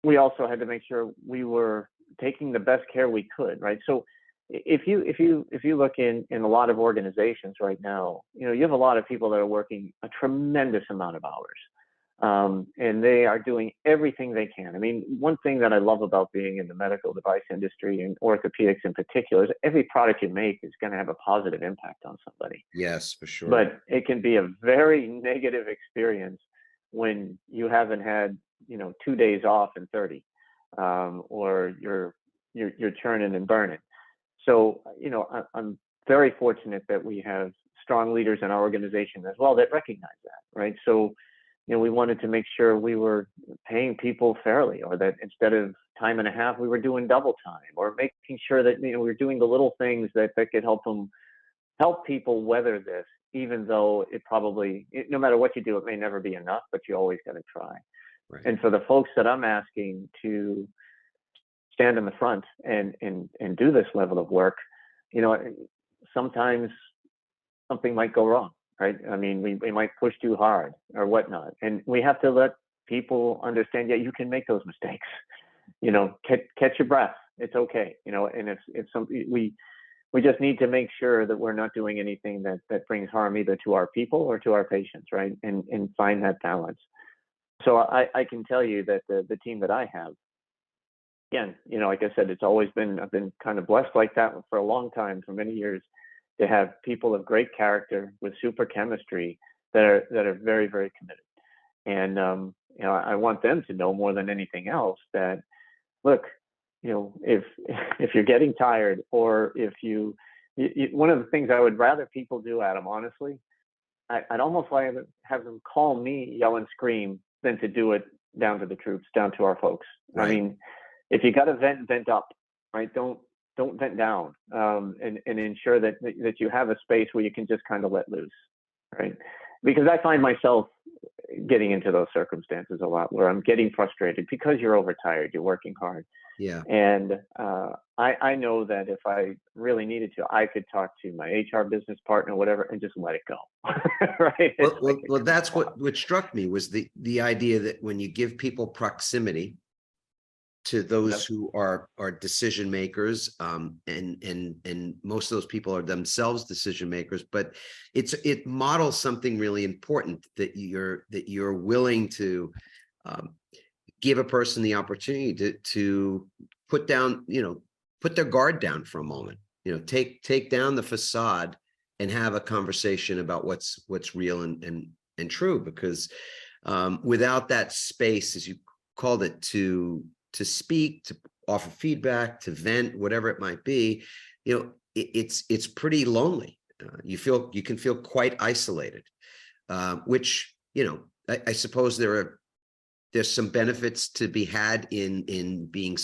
we also had to make sure we were taking the best care we could, right? So if you look in a lot of organizations right now, you have a lot of people that are working a tremendous amount of hours, and they are doing everything they can. I mean, one thing that I love about being in the medical device industry and orthopedics in particular is every product you make is going to have a positive impact on somebody. Yes, for sure. But it can be a very negative experience when you haven't had 2 days off in 30, or you're churning and burning. So I'm very fortunate that we have strong leaders in our organization as well that recognize that, right? So we wanted to make sure we were paying people fairly, or that instead of time and a half, we were doing double time, or making sure that we were doing the little things that could help people weather this, even though no matter what you do, it may never be enough, but you always got to try. Right. And for the folks that I'm asking to stand in the front and do this level of work, sometimes something might go wrong, right? I mean, we might push too hard or whatnot, and we have to let people understand, yeah, you can make those mistakes. Catch your breath. It's okay. And if something, we just need to make sure that we're not doing anything that brings harm either to our people or to our patients, right? And find that balance. So I can tell you that the team that I have, again, like I said, I've been kind of blessed like that for a long time, for many years, to have people of great character with super chemistry that are very, very committed. And I want them to know more than anything else that, look, if you're getting tired, or if you one of the things I would rather people do, Adam, honestly, I'd almost like to have them call me, yell and scream, than to do it down to the troops, down to our folks. Right. I mean, if you got to vent up, right? Don't vent down, and ensure that you have a space where you can just kind of let loose, right? Because I find myself getting into those circumstances a lot, where I'm getting frustrated because you're overtired, you're working hard. Yeah. And I know that if I really needed to, I could talk to my HR business partner, whatever, and just let it go. Right. Well, that's what struck me, was the idea that when you give people proximity to those who are decision makers, and most of those people are themselves decision makers, but it models something really important, that you're willing to give a person the opportunity to put their guard down for a moment, take down the facade and have a conversation about what's real and true, because without that space, as you called it, to speak, to offer feedback, to vent, whatever it might be, it's pretty lonely. You can feel quite isolated, which, I suppose there's some benefits to be had in being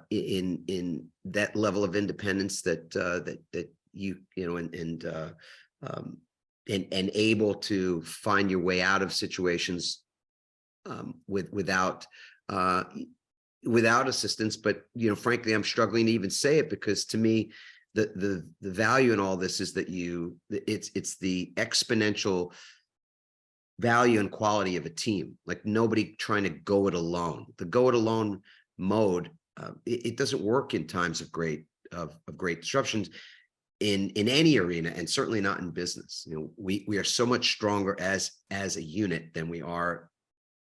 in that level of independence that you and able to find your way out of situations without assistance. But frankly, I'm struggling to even say it, because to me, the value in all this is that it's the exponential value and quality of a team. Like, nobody trying to go it alone. The go it alone mode, it doesn't work in times of great disruptions in any arena, and certainly not in business. We are so much stronger as a unit than we are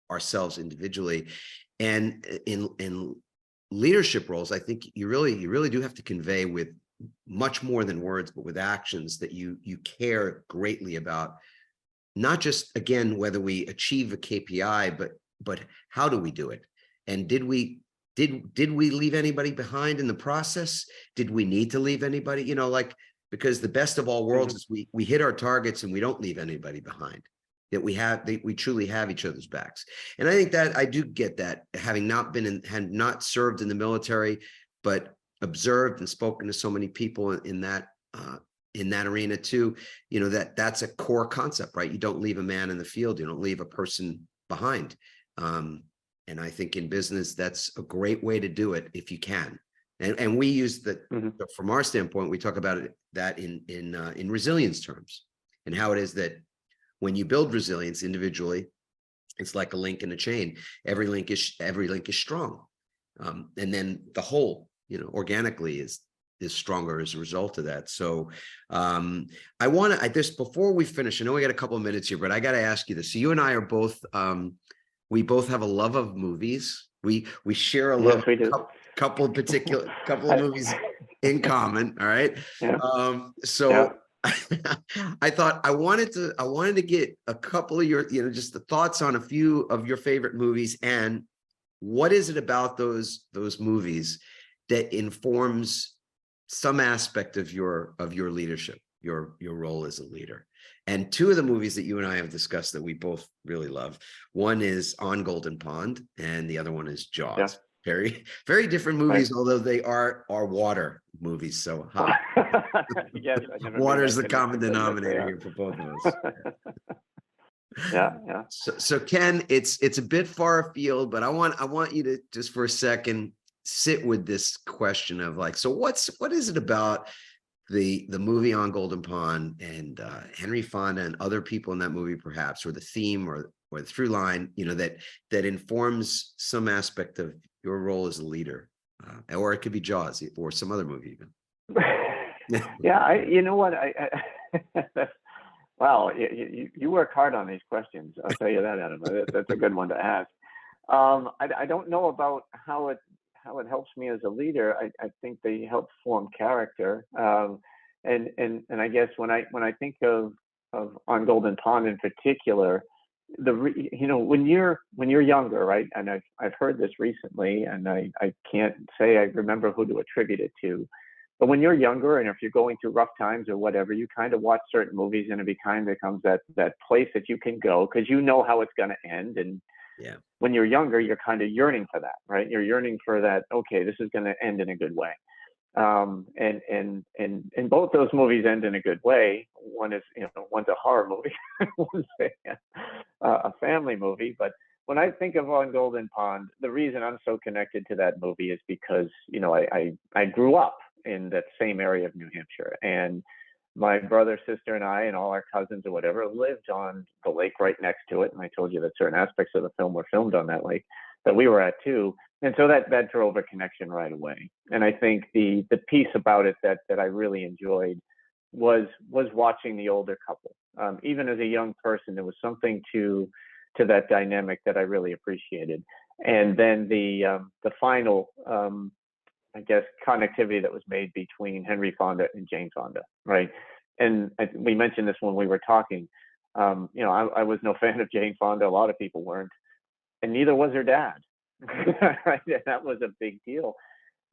ourselves individually. And in leadership roles, I think you really do have to convey, with much more than words, but with actions, that you care greatly about, not just, again, whether we achieve a KPI, but how do we do it? And did we leave anybody behind in the process? Did we need to leave anybody? Because the best of all worlds is we hit our targets and we don't leave anybody behind. That we truly have each other's backs. And I think that I do get that, having had not served in the military, but observed and spoken to so many people in that arena too. That's a core concept, right? You don't leave a man in the field. You don't leave a person behind. And I think in business, that's a great way to do it if you can. And we use that from our standpoint. We talk about that in resilience terms, and how it is that when you build resilience individually, It's like a link in a chain. Every link is strong. And then the whole, organically is stronger as a result of that. So I want to, this before we finish, I know we got a couple of minutes here, but I got to ask you this. So you and I are both, we both have a love of movies. We share a love, Yes, we do. couple of movies in common. All right. Yeah. So Yeah. I thought I wanted to get a couple of your, just the thoughts on a few of your favorite movies, and what is it about those movies that informs some aspect of your leadership, your role as a leader. And two of the movies that you and I have discussed that we both really love, one is On Golden Pond and the other one is Jaws. Yeah. Very, very different movies, Right. although they are water movies. So Yes, water is the common denominator here for both of us. Yeah. So Ken, it's a bit far afield, but I want you to just for a second sit with this question of like, so what is it about the movie On Golden Pond and Henry Fonda and other people in that movie, perhaps, or the theme or the through line, that informs some aspect of your role as a leader, or it could be Jaws or some other movie even. Yeah, you know what, wow, you work hard on these questions. I'll tell you that, Adam. That's a good one to ask. I don't know about how it helps me as a leader. I think they help form character. And I guess when I think of On Golden Pond in particular, when you're younger, right? And I've heard this recently, and I can't say I remember who to attribute it to. But when you're younger, and if you're going through rough times or whatever, you kind of watch certain movies, and it becomes that place that you can go because you know how it's going to end. And yeah, when you're younger, you're kind of yearning for that, right? You're yearning for that. Okay, this is going to end in a good way. And both those movies end in a good way. One is, one's a horror movie, one's a family movie. But when I think of On Golden Pond, the reason I'm so connected to that movie is because, I grew up in that same area of New Hampshire, and my brother, sister, and I, and all our cousins or whatever, lived on the lake right next to it. And I told you that certain aspects of the film were filmed on that lake that we were at too. And so that drove a connection right away. And I think the piece about it that I really enjoyed was watching the older couple. Even as a young person, there was something to that dynamic that I really appreciated. And then the final, I guess, connectivity that was made between Henry Fonda and Jane Fonda, right? And we mentioned this when we were talking. I was no fan of Jane Fonda. A lot of people weren't, and neither was her dad. Right? And that was a big deal.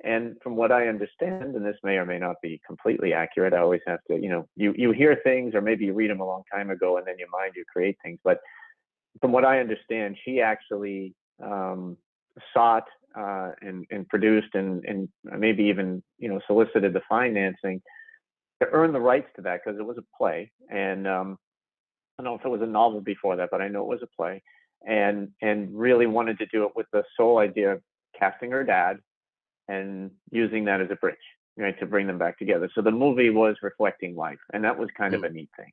And from what I understand, and this may or may not be completely accurate, I always have to, you hear things, or maybe you read them a long time ago, and then your mind, you create things. But from what I understand, she actually sought and produced and maybe even solicited the financing to earn the rights to that, because it was a play. And I don't know if it was a novel before that, but I know it was a play, and really wanted to do it with the sole idea of casting her dad and using that as a bridge, right, to bring them back together. So the movie was reflecting life, and that was kind of a neat thing.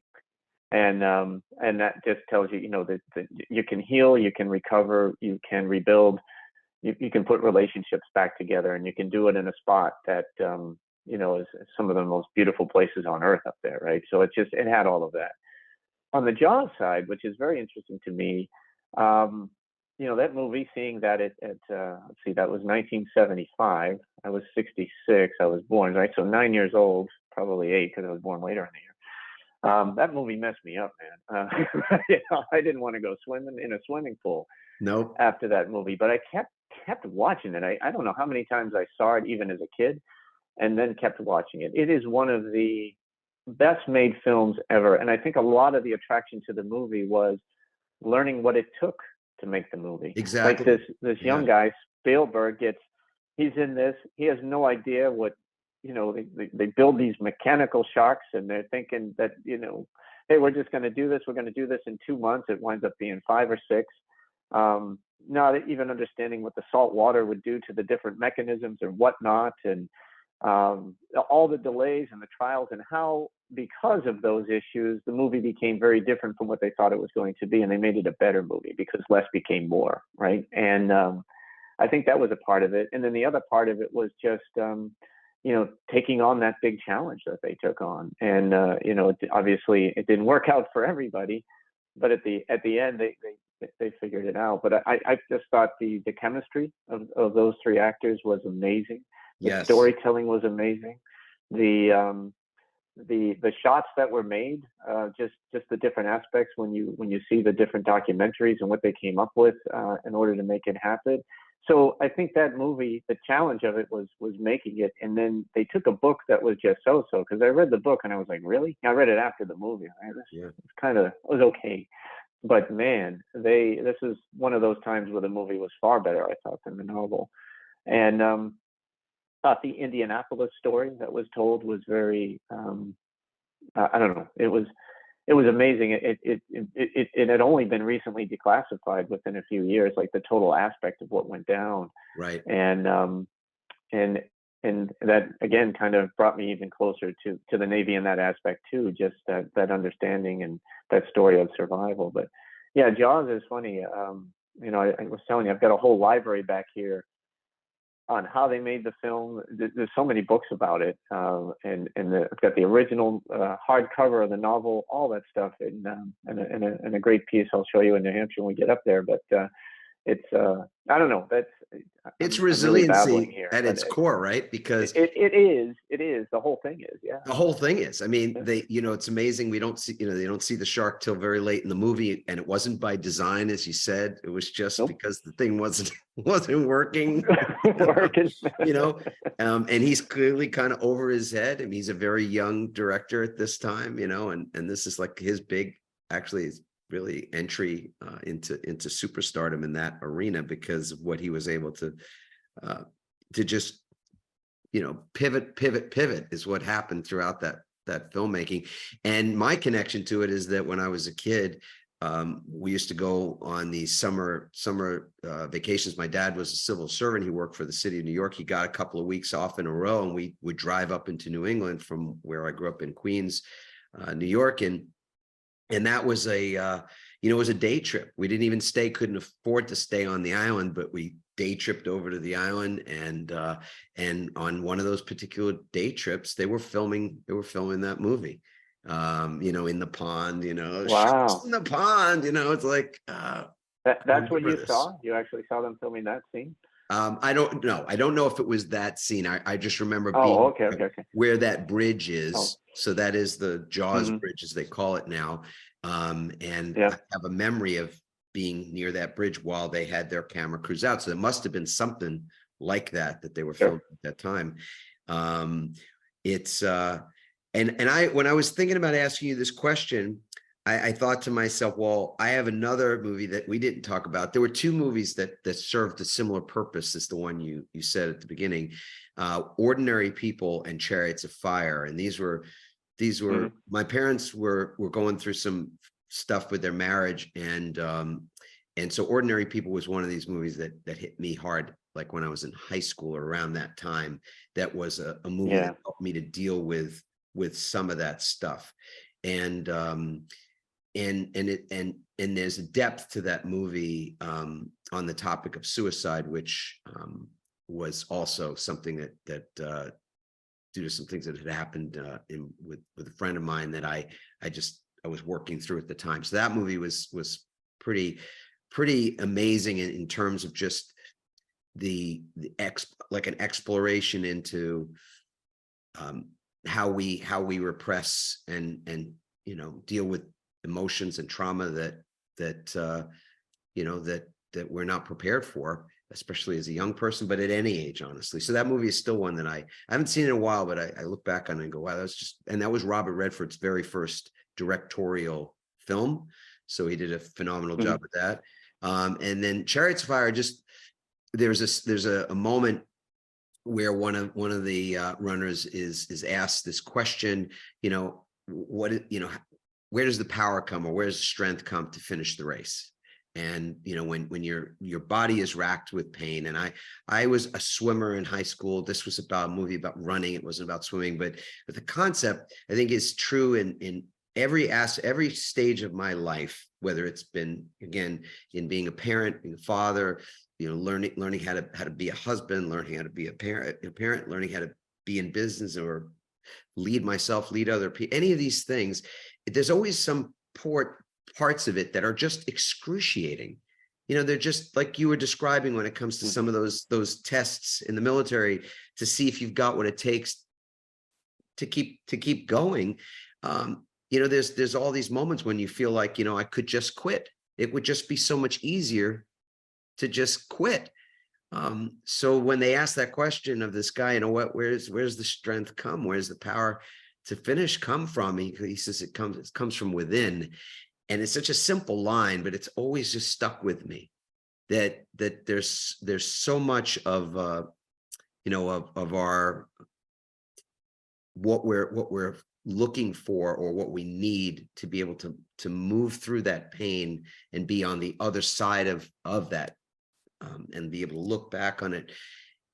And that just tells you, that you can heal, you can recover, you can rebuild, you can put relationships back together, and you can do it in a spot that, is some of the most beautiful places on earth up there, right? So it had all of that. On the Jaws side, which is very interesting to me, that movie, seeing that let's see, that was 1975. I was 66. I was born, right? So 9 years old, probably 8, because I was born later in the year. That movie messed me up, man. I didn't want to go swimming in a swimming pool. Nope. After that movie, but I kept watching it. I don't know how many times I saw it, even as a kid, and then kept watching it. It is one of the best made films ever. And I think a lot of the attraction to the movie was learning what it took to make the movie. Exactly. Like this young guy, Spielberg, he's in this. He has no idea what, they build these mechanical sharks, and they're thinking that, hey, we're just going to do this. We're going to do this in 2 months. It winds up being 5 or 6. Not even understanding what the salt water would do to the different mechanisms and whatnot. And all the delays and the trials, and how, because of those issues, the movie became very different from what they thought it was going to be, and they made it a better movie because less became more, right? And I think that was a part of it. And then the other part of it was just, taking on that big challenge that they took on. And, obviously it didn't work out for everybody, but at the end, they figured it out. But I just thought the chemistry of those three actors was amazing. The Yes. storytelling was amazing. The shots that were made, just the different aspects when you see the different documentaries and what they came up with in order to make it happen. So I think that movie, the challenge of it was making it, and then they took a book that was just so-so, because I read the book and I was like, really? I read it after the movie. It was okay, but man, this is one of those times where the movie was far better, I thought, than the novel. And thought the Indianapolis story that was told was very, I don't know, it was amazing. It had only been recently declassified within a few years, like the total aspect of what went down. Right. And that again kind of brought me even closer to the Navy in that aspect too, just that understanding and that story of survival. But yeah, Jaws is funny. I was telling you, I've got a whole library back here on how they made the film. There's so many books about it, and I've got the original hardcover of the novel, all that stuff, and a great piece I'll show you in New Hampshire when we get up there. But it's I don't know. It's I'm resiliency really here, at its core, right? Because it is the whole thing is, yeah. The whole thing is, I mean, Yeah. it's amazing. We don't see, they don't see the shark till very late in the movie, and it wasn't by design, as you said. It was just Nope. because the thing wasn't working. Working. And he's clearly kind of over his head. I mean, he's a very young director at this time, and this is like his big, actually, his really entry into superstardom in that arena, because of what he was able to just pivot is what happened throughout that filmmaking. And my connection to it is that when I was a kid, we used to go on these summer vacations. My dad was a civil servant. He worked for the city of New York. He got a couple of weeks off in a row, and we would drive up into New England from where I grew up in Queens, New York. And that was it was a day trip. We didn't even couldn't afford to stay on the island, but we day tripped over to the island, and on one of those particular day trips, they were filming that movie, in the pond, Wow. in the pond, it's like, that's what you saw? You actually saw them filming that scene? I don't know. I don't know if it was that scene. I just remember okay. where that bridge is. Oh. So that is the Jaws Mhm. Bridge, as they call it now. And Yeah. I have a memory of being near that bridge while they had their camera crews out. So there must have been something like that they were filming at that time. It's when I was thinking about asking you this question, I thought to myself, well, I have another movie that we didn't talk about. There were two movies that served a similar purpose as the one you said at the beginning, Ordinary People and Chariots of Fire. And these were Mhm. my parents were going through some stuff with their marriage, and so Ordinary People was one of these movies that hit me hard, like when I was in high school or around that time. That was a movie that helped me to deal with some of that stuff. And there's a depth to that movie on the topic of suicide, which was also something that due to some things that had happened with a friend of mine that I was working through at the time. So that movie was pretty amazing in terms of just like an exploration into how we repress and deal with emotions and trauma that we're not prepared for, especially as a young person, but at any age, honestly. So that movie is still one that I haven't seen in a while, but I look back on it and go, wow, that was Robert Redford's very first directorial film. So he did a phenomenal job with that. And then Chariots of Fire, there's a moment where one of the runners is asked this question, where does the power come, or where does the strength come to finish the race? And, when your body is racked with pain. And I was a swimmer in high school. This was about a movie about running. It wasn't about swimming, but the concept, I think, is true in every stage of my life, whether it's been, again, in being a parent, being a father, learning how to be a husband, learning how to be a parent, learning how to be in business or lead myself, lead other people, any of these things. There's always some parts of it that are just excruciating. They're just like you were describing when it comes to some of those tests in the military to see if you've got what it takes to keep going. There's all these moments when you feel like, I could just quit. It would just be so much easier to just quit. So when they ask that question of this guy, where's the strength come? Where's the power to finish come from? He says it comes from within. And it's such a simple line, but it's always just stuck with me that there's so much of of our what we're looking for, or what we need to be able to move through that pain and be on the other side of that, and be able to look back on it,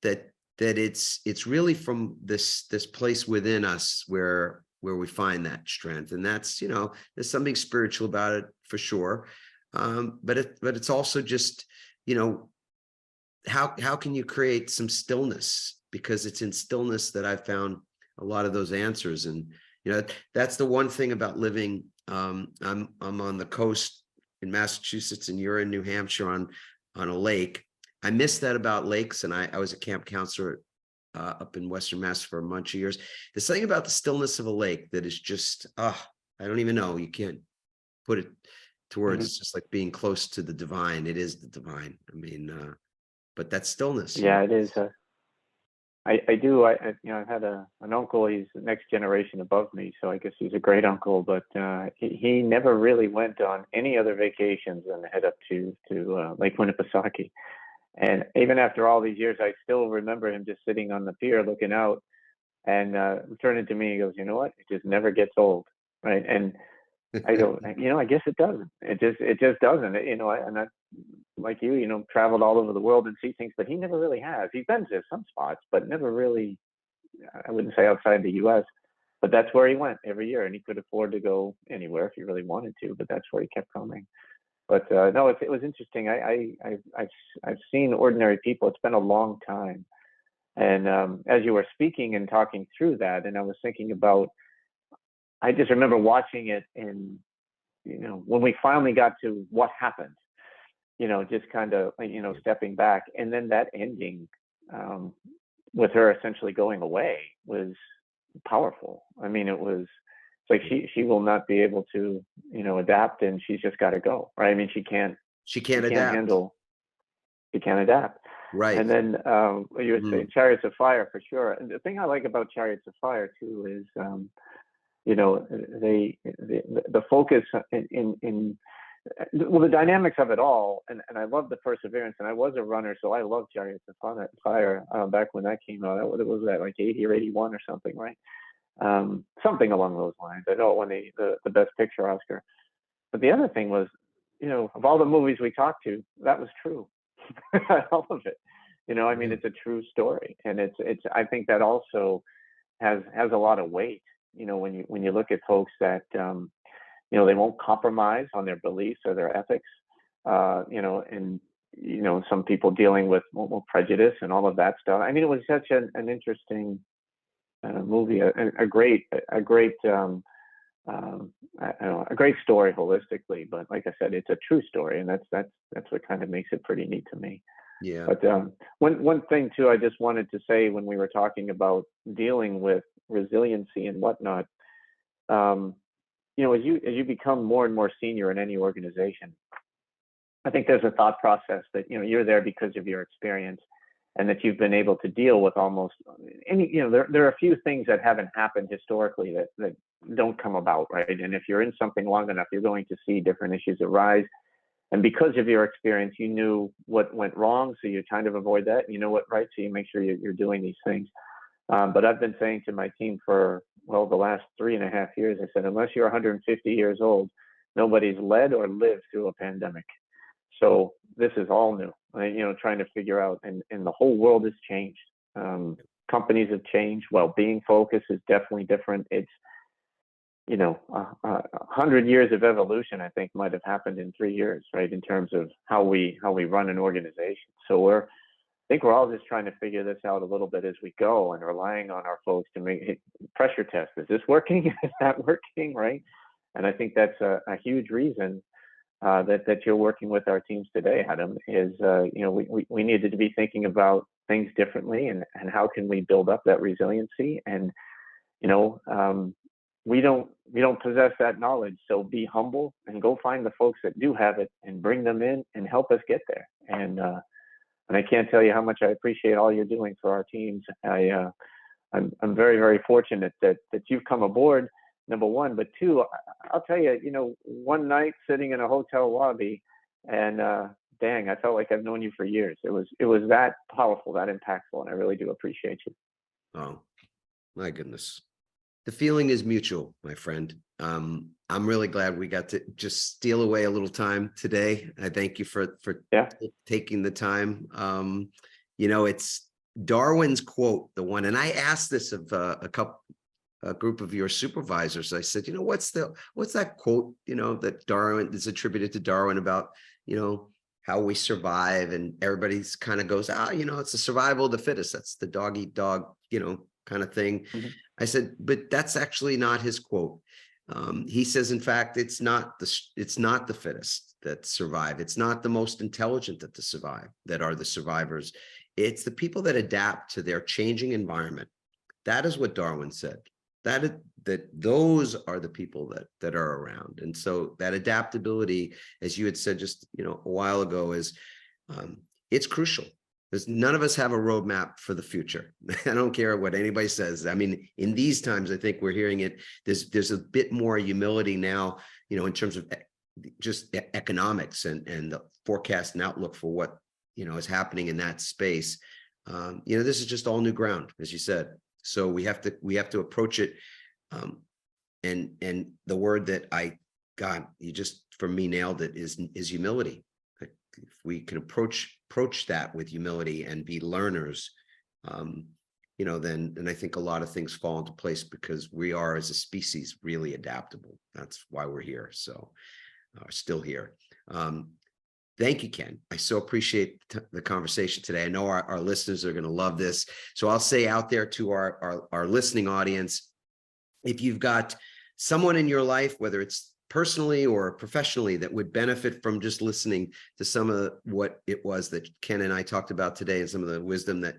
that it's really from this place within us where we find that strength. And that's, there's something spiritual about it for sure. But it's also just, how can you create some stillness? Because it's in stillness that I found a lot of those answers. And, that's the one thing about living. I'm on the coast in Massachusetts, and you're in New Hampshire on a lake. I miss that about lakes. And I was a camp counselor up in Western Mass for a bunch of years. There's something about the stillness of a lake that is just, I don't even know. You can't put it to words. It's just like being close to the divine. It is the divine. I mean, but that stillness. Yeah, it is. I do. I've had an uncle. He's the next generation above me, so I guess he's a great uncle. But he never really went on any other vacations than head up to Lake Winnipesaukee. And even after all these years, I still remember him just sitting on the pier looking out and turning to me. He goes, "You know what? It just never gets old." Right. And I go, I guess it doesn't. It just doesn't. And I, like you, traveled all over the world and see things, but he never really has. He's been to some spots, but never really, I wouldn't say outside the U.S., but that's where he went every year. And he could afford to go anywhere if he really wanted to, but that's where he kept coming. But no, it was interesting. I've seen ordinary people. It's been a long time. And as you were speaking and talking through that, and I was thinking about, I just remember watching it, and when we finally got to what happened, just kind of stepping back, and then that ending with her essentially going away was powerful. I mean, it was like she will not be able to adapt, and she's just got to go, right? I mean, she can't adapt. She can't adapt. Right. And then you were saying Chariots of Fire, for sure. And the thing I like about Chariots of Fire too is the focus in the dynamics of it all, and I love the perseverance. And I was a runner, so I love Chariots of Fire back when that came out. What was that, like 80 or 81 or something, right? Something along those lines. I know it won the Best Picture Oscar. But the other thing was, of all the movies we talked to, that was true. All of it. I mean, it's a true story, and it's. I think that also has a lot of weight. When you look at folks that they won't compromise on their beliefs or their ethics, and some people dealing with prejudice and all of that stuff. I mean, it was such an interesting movie, a great story holistically. But like I said, it's a true story, and that's what kind of makes it pretty neat to me. Yeah. But one thing too, I just wanted to say when we were talking about dealing with resiliency and whatnot, as you become more and more senior in any organization, I think there's a thought process that you're there because of your experience, and that you've been able to deal with almost any. There are a few things that haven't happened historically that don't come about, right? And if you're in something long enough, you're going to see different issues arise. And because of your experience, you knew what went wrong, so you kind of avoid that. You know what right, so you make sure you're doing these things. But I've been saying to my team for, the last 3.5 years, I said, unless you're 150 years old, nobody's led or lived through a pandemic. So this is all new, trying to figure out, and the whole world has changed. Companies have changed. Well-being focus is definitely different. It's, 100 years of evolution, I think, might have happened in 3 years, right? In terms of how we run an organization. So I think we're all just trying to figure this out a little bit as we go, and relying on our folks to make pressure test. Is this working? Is that working? Right? And I think that's a huge reason that you're working with our teams today, Adam, is, we needed to be thinking about things differently, and how can we build up that resiliency. And, we don't possess that knowledge. So be humble and go find the folks that do have it and bring them in and help us get there. And I can't tell you how much I appreciate all you're doing for our teams. I'm very, very fortunate that you've come aboard, number one, but two, I'll tell you, one night sitting in a hotel lobby, and dang, I felt like I've known you for years. It was that powerful, that impactful, and I really do appreciate you. Oh, my goodness. The feeling is mutual, my friend. I'm really glad we got to just steal away a little time today. I thank you for taking the time. It's Darwin's quote, the one, and I asked this of a group of your supervisors. I said, what's that quote, that Darwin is attributed to Darwin about, how we survive, and everybody's kind of goes, it's the survival of the fittest. That's the dog eat dog, kind of thing. Mm-hmm. I said, but that's actually not his quote. He says, in fact, it's not the fittest that survive. It's not the most intelligent that are the survivors. It's the people that adapt to their changing environment. That is what Darwin said. That those are the people that are around. And so that adaptability, as you had said just a while ago, is it's crucial. Because none of us have a roadmap for the future. I don't care what anybody says. I mean, in these times, I think we're hearing it. There's a bit more humility now, in terms of just economics and the forecast and outlook for what is happening in that space. This is just all new ground, as you said. So we have to approach it. And the word that you just from me nailed it is humility. If we can approach that with humility and be learners, then I think a lot of things fall into place, because we are, as a species, really adaptable. That's why we're here. So still here. Thank you, Ken. I so appreciate the conversation today. I know our listeners are going to love this. So I'll say out there to our listening audience, if you've got someone in your life, whether it's personally or professionally, that would benefit from just listening to some of what it was that Ken and I talked about today, and some of the wisdom that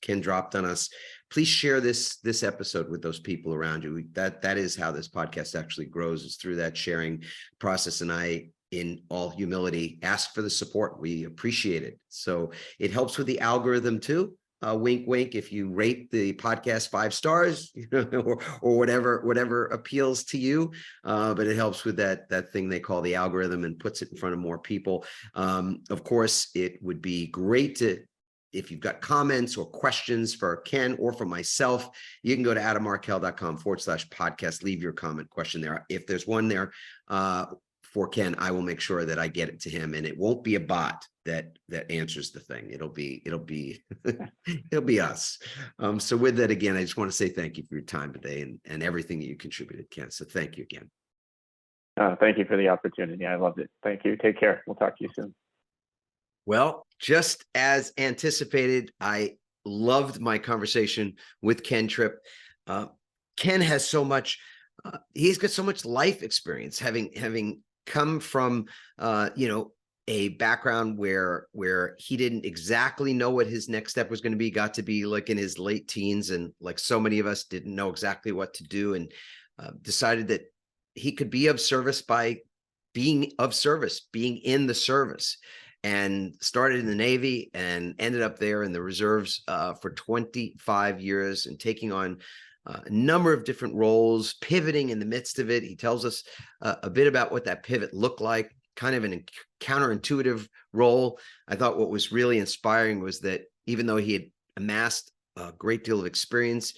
Ken dropped on us, please share this episode with those people around you. That is how this podcast actually grows, is through that sharing process. And I, in all humility, ask for the support. We appreciate it. So it helps with the algorithm too. Wink, wink. If you rate the podcast 5 stars, or whatever appeals to you, but it helps with that thing they call the algorithm, and puts it in front of more people. Of course, it would be great if you've got comments or questions for Ken or for myself, you can go to adammarkel.com/podcast. Leave your comment, question there. If there's one there for Ken, I will make sure that I get it to him, and it won't be a bot that answers the thing. It'll be it'll be us. So with that, again, I just want to say thank you for your time today and everything that you contributed, Ken. So thank you again. Thank you for the opportunity. I loved it. Thank you. Take care. We'll talk to you soon. Well, just as anticipated, I loved my conversation with Ken Tripp. Ken has so much. He's got so much life experience, having come from a background where he didn't exactly know what his next step was going to be, got to be like in his late teens, and like so many of us didn't know exactly what to do, and decided that he could be of service by being of service, being in the service, and started in the Navy and ended up there in the reserves for 25 years and taking on a number of different roles, pivoting in the midst of it. He tells us a bit about what that pivot looked like, kind of an counterintuitive role. I thought what was really inspiring was that even though he had amassed a great deal of experience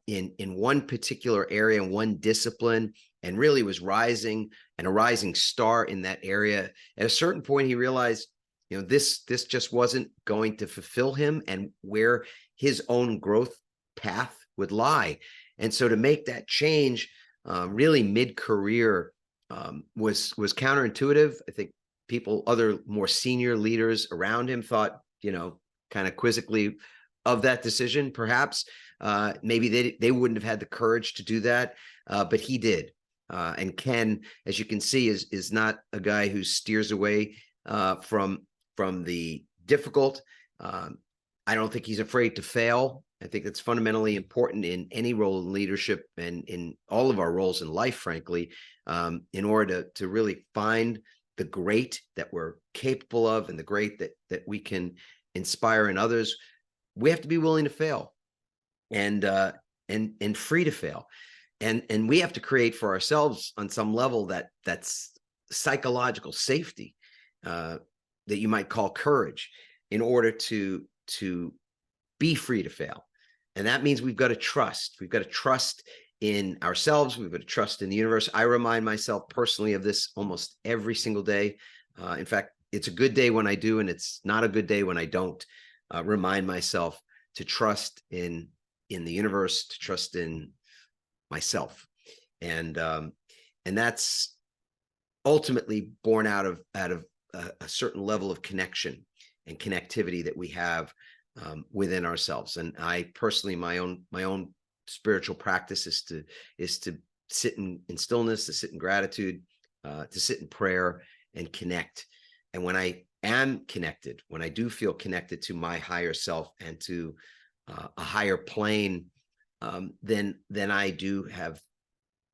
in one particular area, one discipline, and really was rising and a rising star in that area. At a certain point, he realized, this just wasn't going to fulfill him and where his own growth path would lie. And so to make that change really mid-career was counterintuitive. I think other more senior leaders around him thought, kind of quizzically of that decision, perhaps. Maybe they wouldn't have had the courage to do that, but he did. And Ken, as you can see, is not a guy who steers away from the difficult. I don't think he's afraid to fail. I think that's fundamentally important in any role in leadership and in all of our roles in life, frankly, in order to really find the great that we're capable of and the great that we can inspire in others. We have to be willing to fail and free to fail. And we have to create for ourselves on some level that's psychological safety that you might call courage in order to be free to fail. And that means we've got to trust. We've got to trust in ourselves. We've got to trust in the universe. I remind myself personally of this almost every single day. In fact, it's a good day when I do, and it's not a good day when I don't. Remind myself to trust in the universe, to trust in myself, and that's ultimately born out of a certain level of connection and connectivity that we have within ourselves. And I personally, my own spiritual practice is to sit in stillness, to sit in gratitude, to sit in prayer and connect. And when I am connected, when I do feel connected to my higher self and to a higher plane, then I do have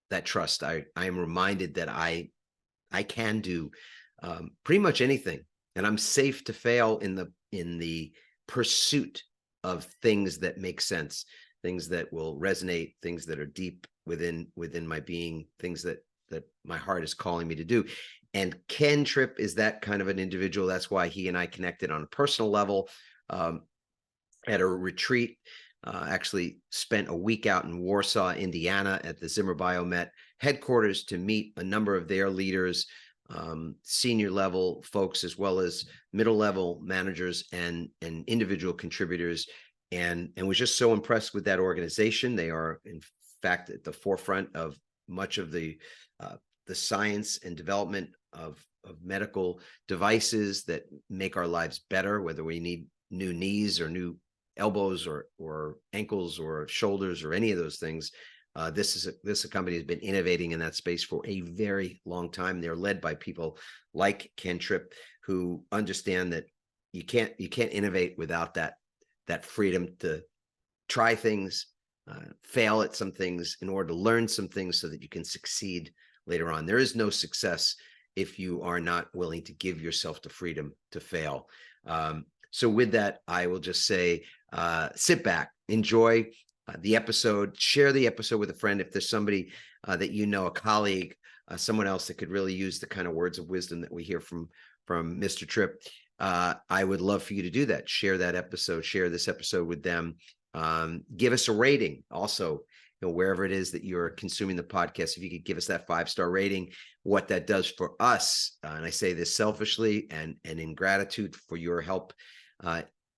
that trust. I am reminded that I can do pretty much anything, and I'm safe to fail in the pursuit of things that make sense, things that will resonate, things that are deep within my being, things that my heart is calling me to do. And Ken Tripp is that kind of an individual. That's why he and I connected on a personal level at a retreat. Actually spent a week out in Warsaw, Indiana at the Zimmer Biomet headquarters to meet a number of their leaders, senior level folks, as well as middle level managers and individual contributors, and was just so impressed with that organization. They are, in fact, at the forefront of much of the science and development of medical devices that make our lives better, whether we need new knees or new elbows or ankles or shoulders or any of those things. This company has been innovating in that space for a very long time. They're led by people like Ken Tripp, who understand that you can't innovate without that freedom to try things, fail at some things in order to learn some things so that you can succeed later on. There is no success if you are not willing to give yourself the freedom to fail. So with that, I will just say, sit back, enjoy the episode, share the episode with a friend. If there's somebody that a colleague, someone else that could really use the kind of words of wisdom that we hear from Mr. Tripp, I would love for you to do that. Share that episode, share this episode with them. Give us a rating also, wherever it is that you're consuming the podcast. If you could give us that 5-star rating, what that does for us, and I say this selfishly and in gratitude for your help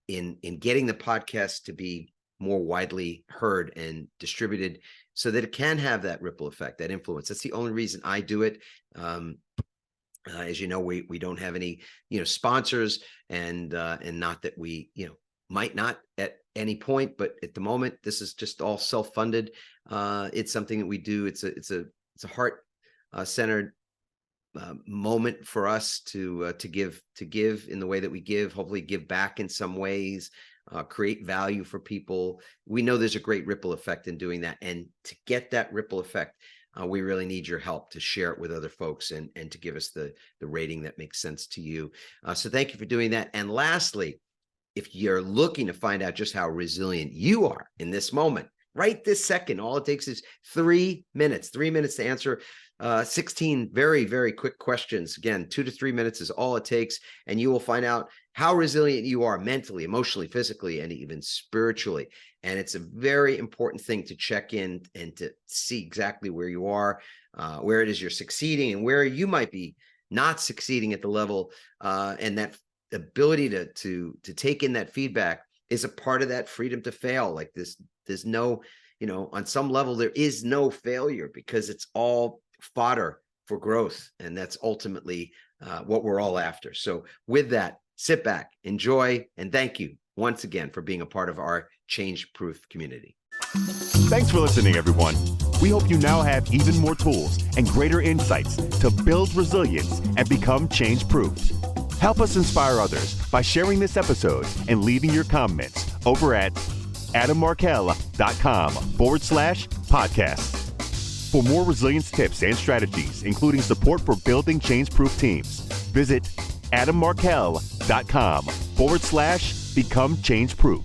in getting the podcast to be more widely heard and distributed so that it can have that ripple effect, that influence. That's the only reason I do it. As you know, we don't have any, sponsors, and not that we, might not at any point, but at the moment, this is just all self-funded. It's something that we do. It's a heart centered moment for us to give in the way that we give, hopefully give back in some ways, create value for people. We know there's a great ripple effect in doing that. And to get that ripple effect, we really need your help to share it with other folks and to give us the rating that makes sense to you. So thank you for doing that. And lastly, if you're looking to find out just how resilient you are in this moment, right this second, all it takes is 3 minutes to answer 16 very, very quick questions. Again, 2 to 3 minutes is all it takes. And you will find out how resilient you are mentally, emotionally, physically, and even spiritually. And it's a very important thing to check in and to see exactly where you are, where it is you're succeeding and where you might be not succeeding at the level, and that ability to take in that feedback is a part of that freedom to fail. Like there's no, on some level, there is no failure because it's all fodder for growth. And that's ultimately what we're all after. So with that, sit back, enjoy, and thank you once again for being a part of our change-proof community. Thanks for listening, everyone. We hope you now have even more tools and greater insights to build resilience and become change-proof. Help us inspire others by sharing this episode and leaving your comments over at adammarkel.com/podcast. For more resilience tips and strategies, including support for building change-proof teams, visit adammarkel.com/become change-proof.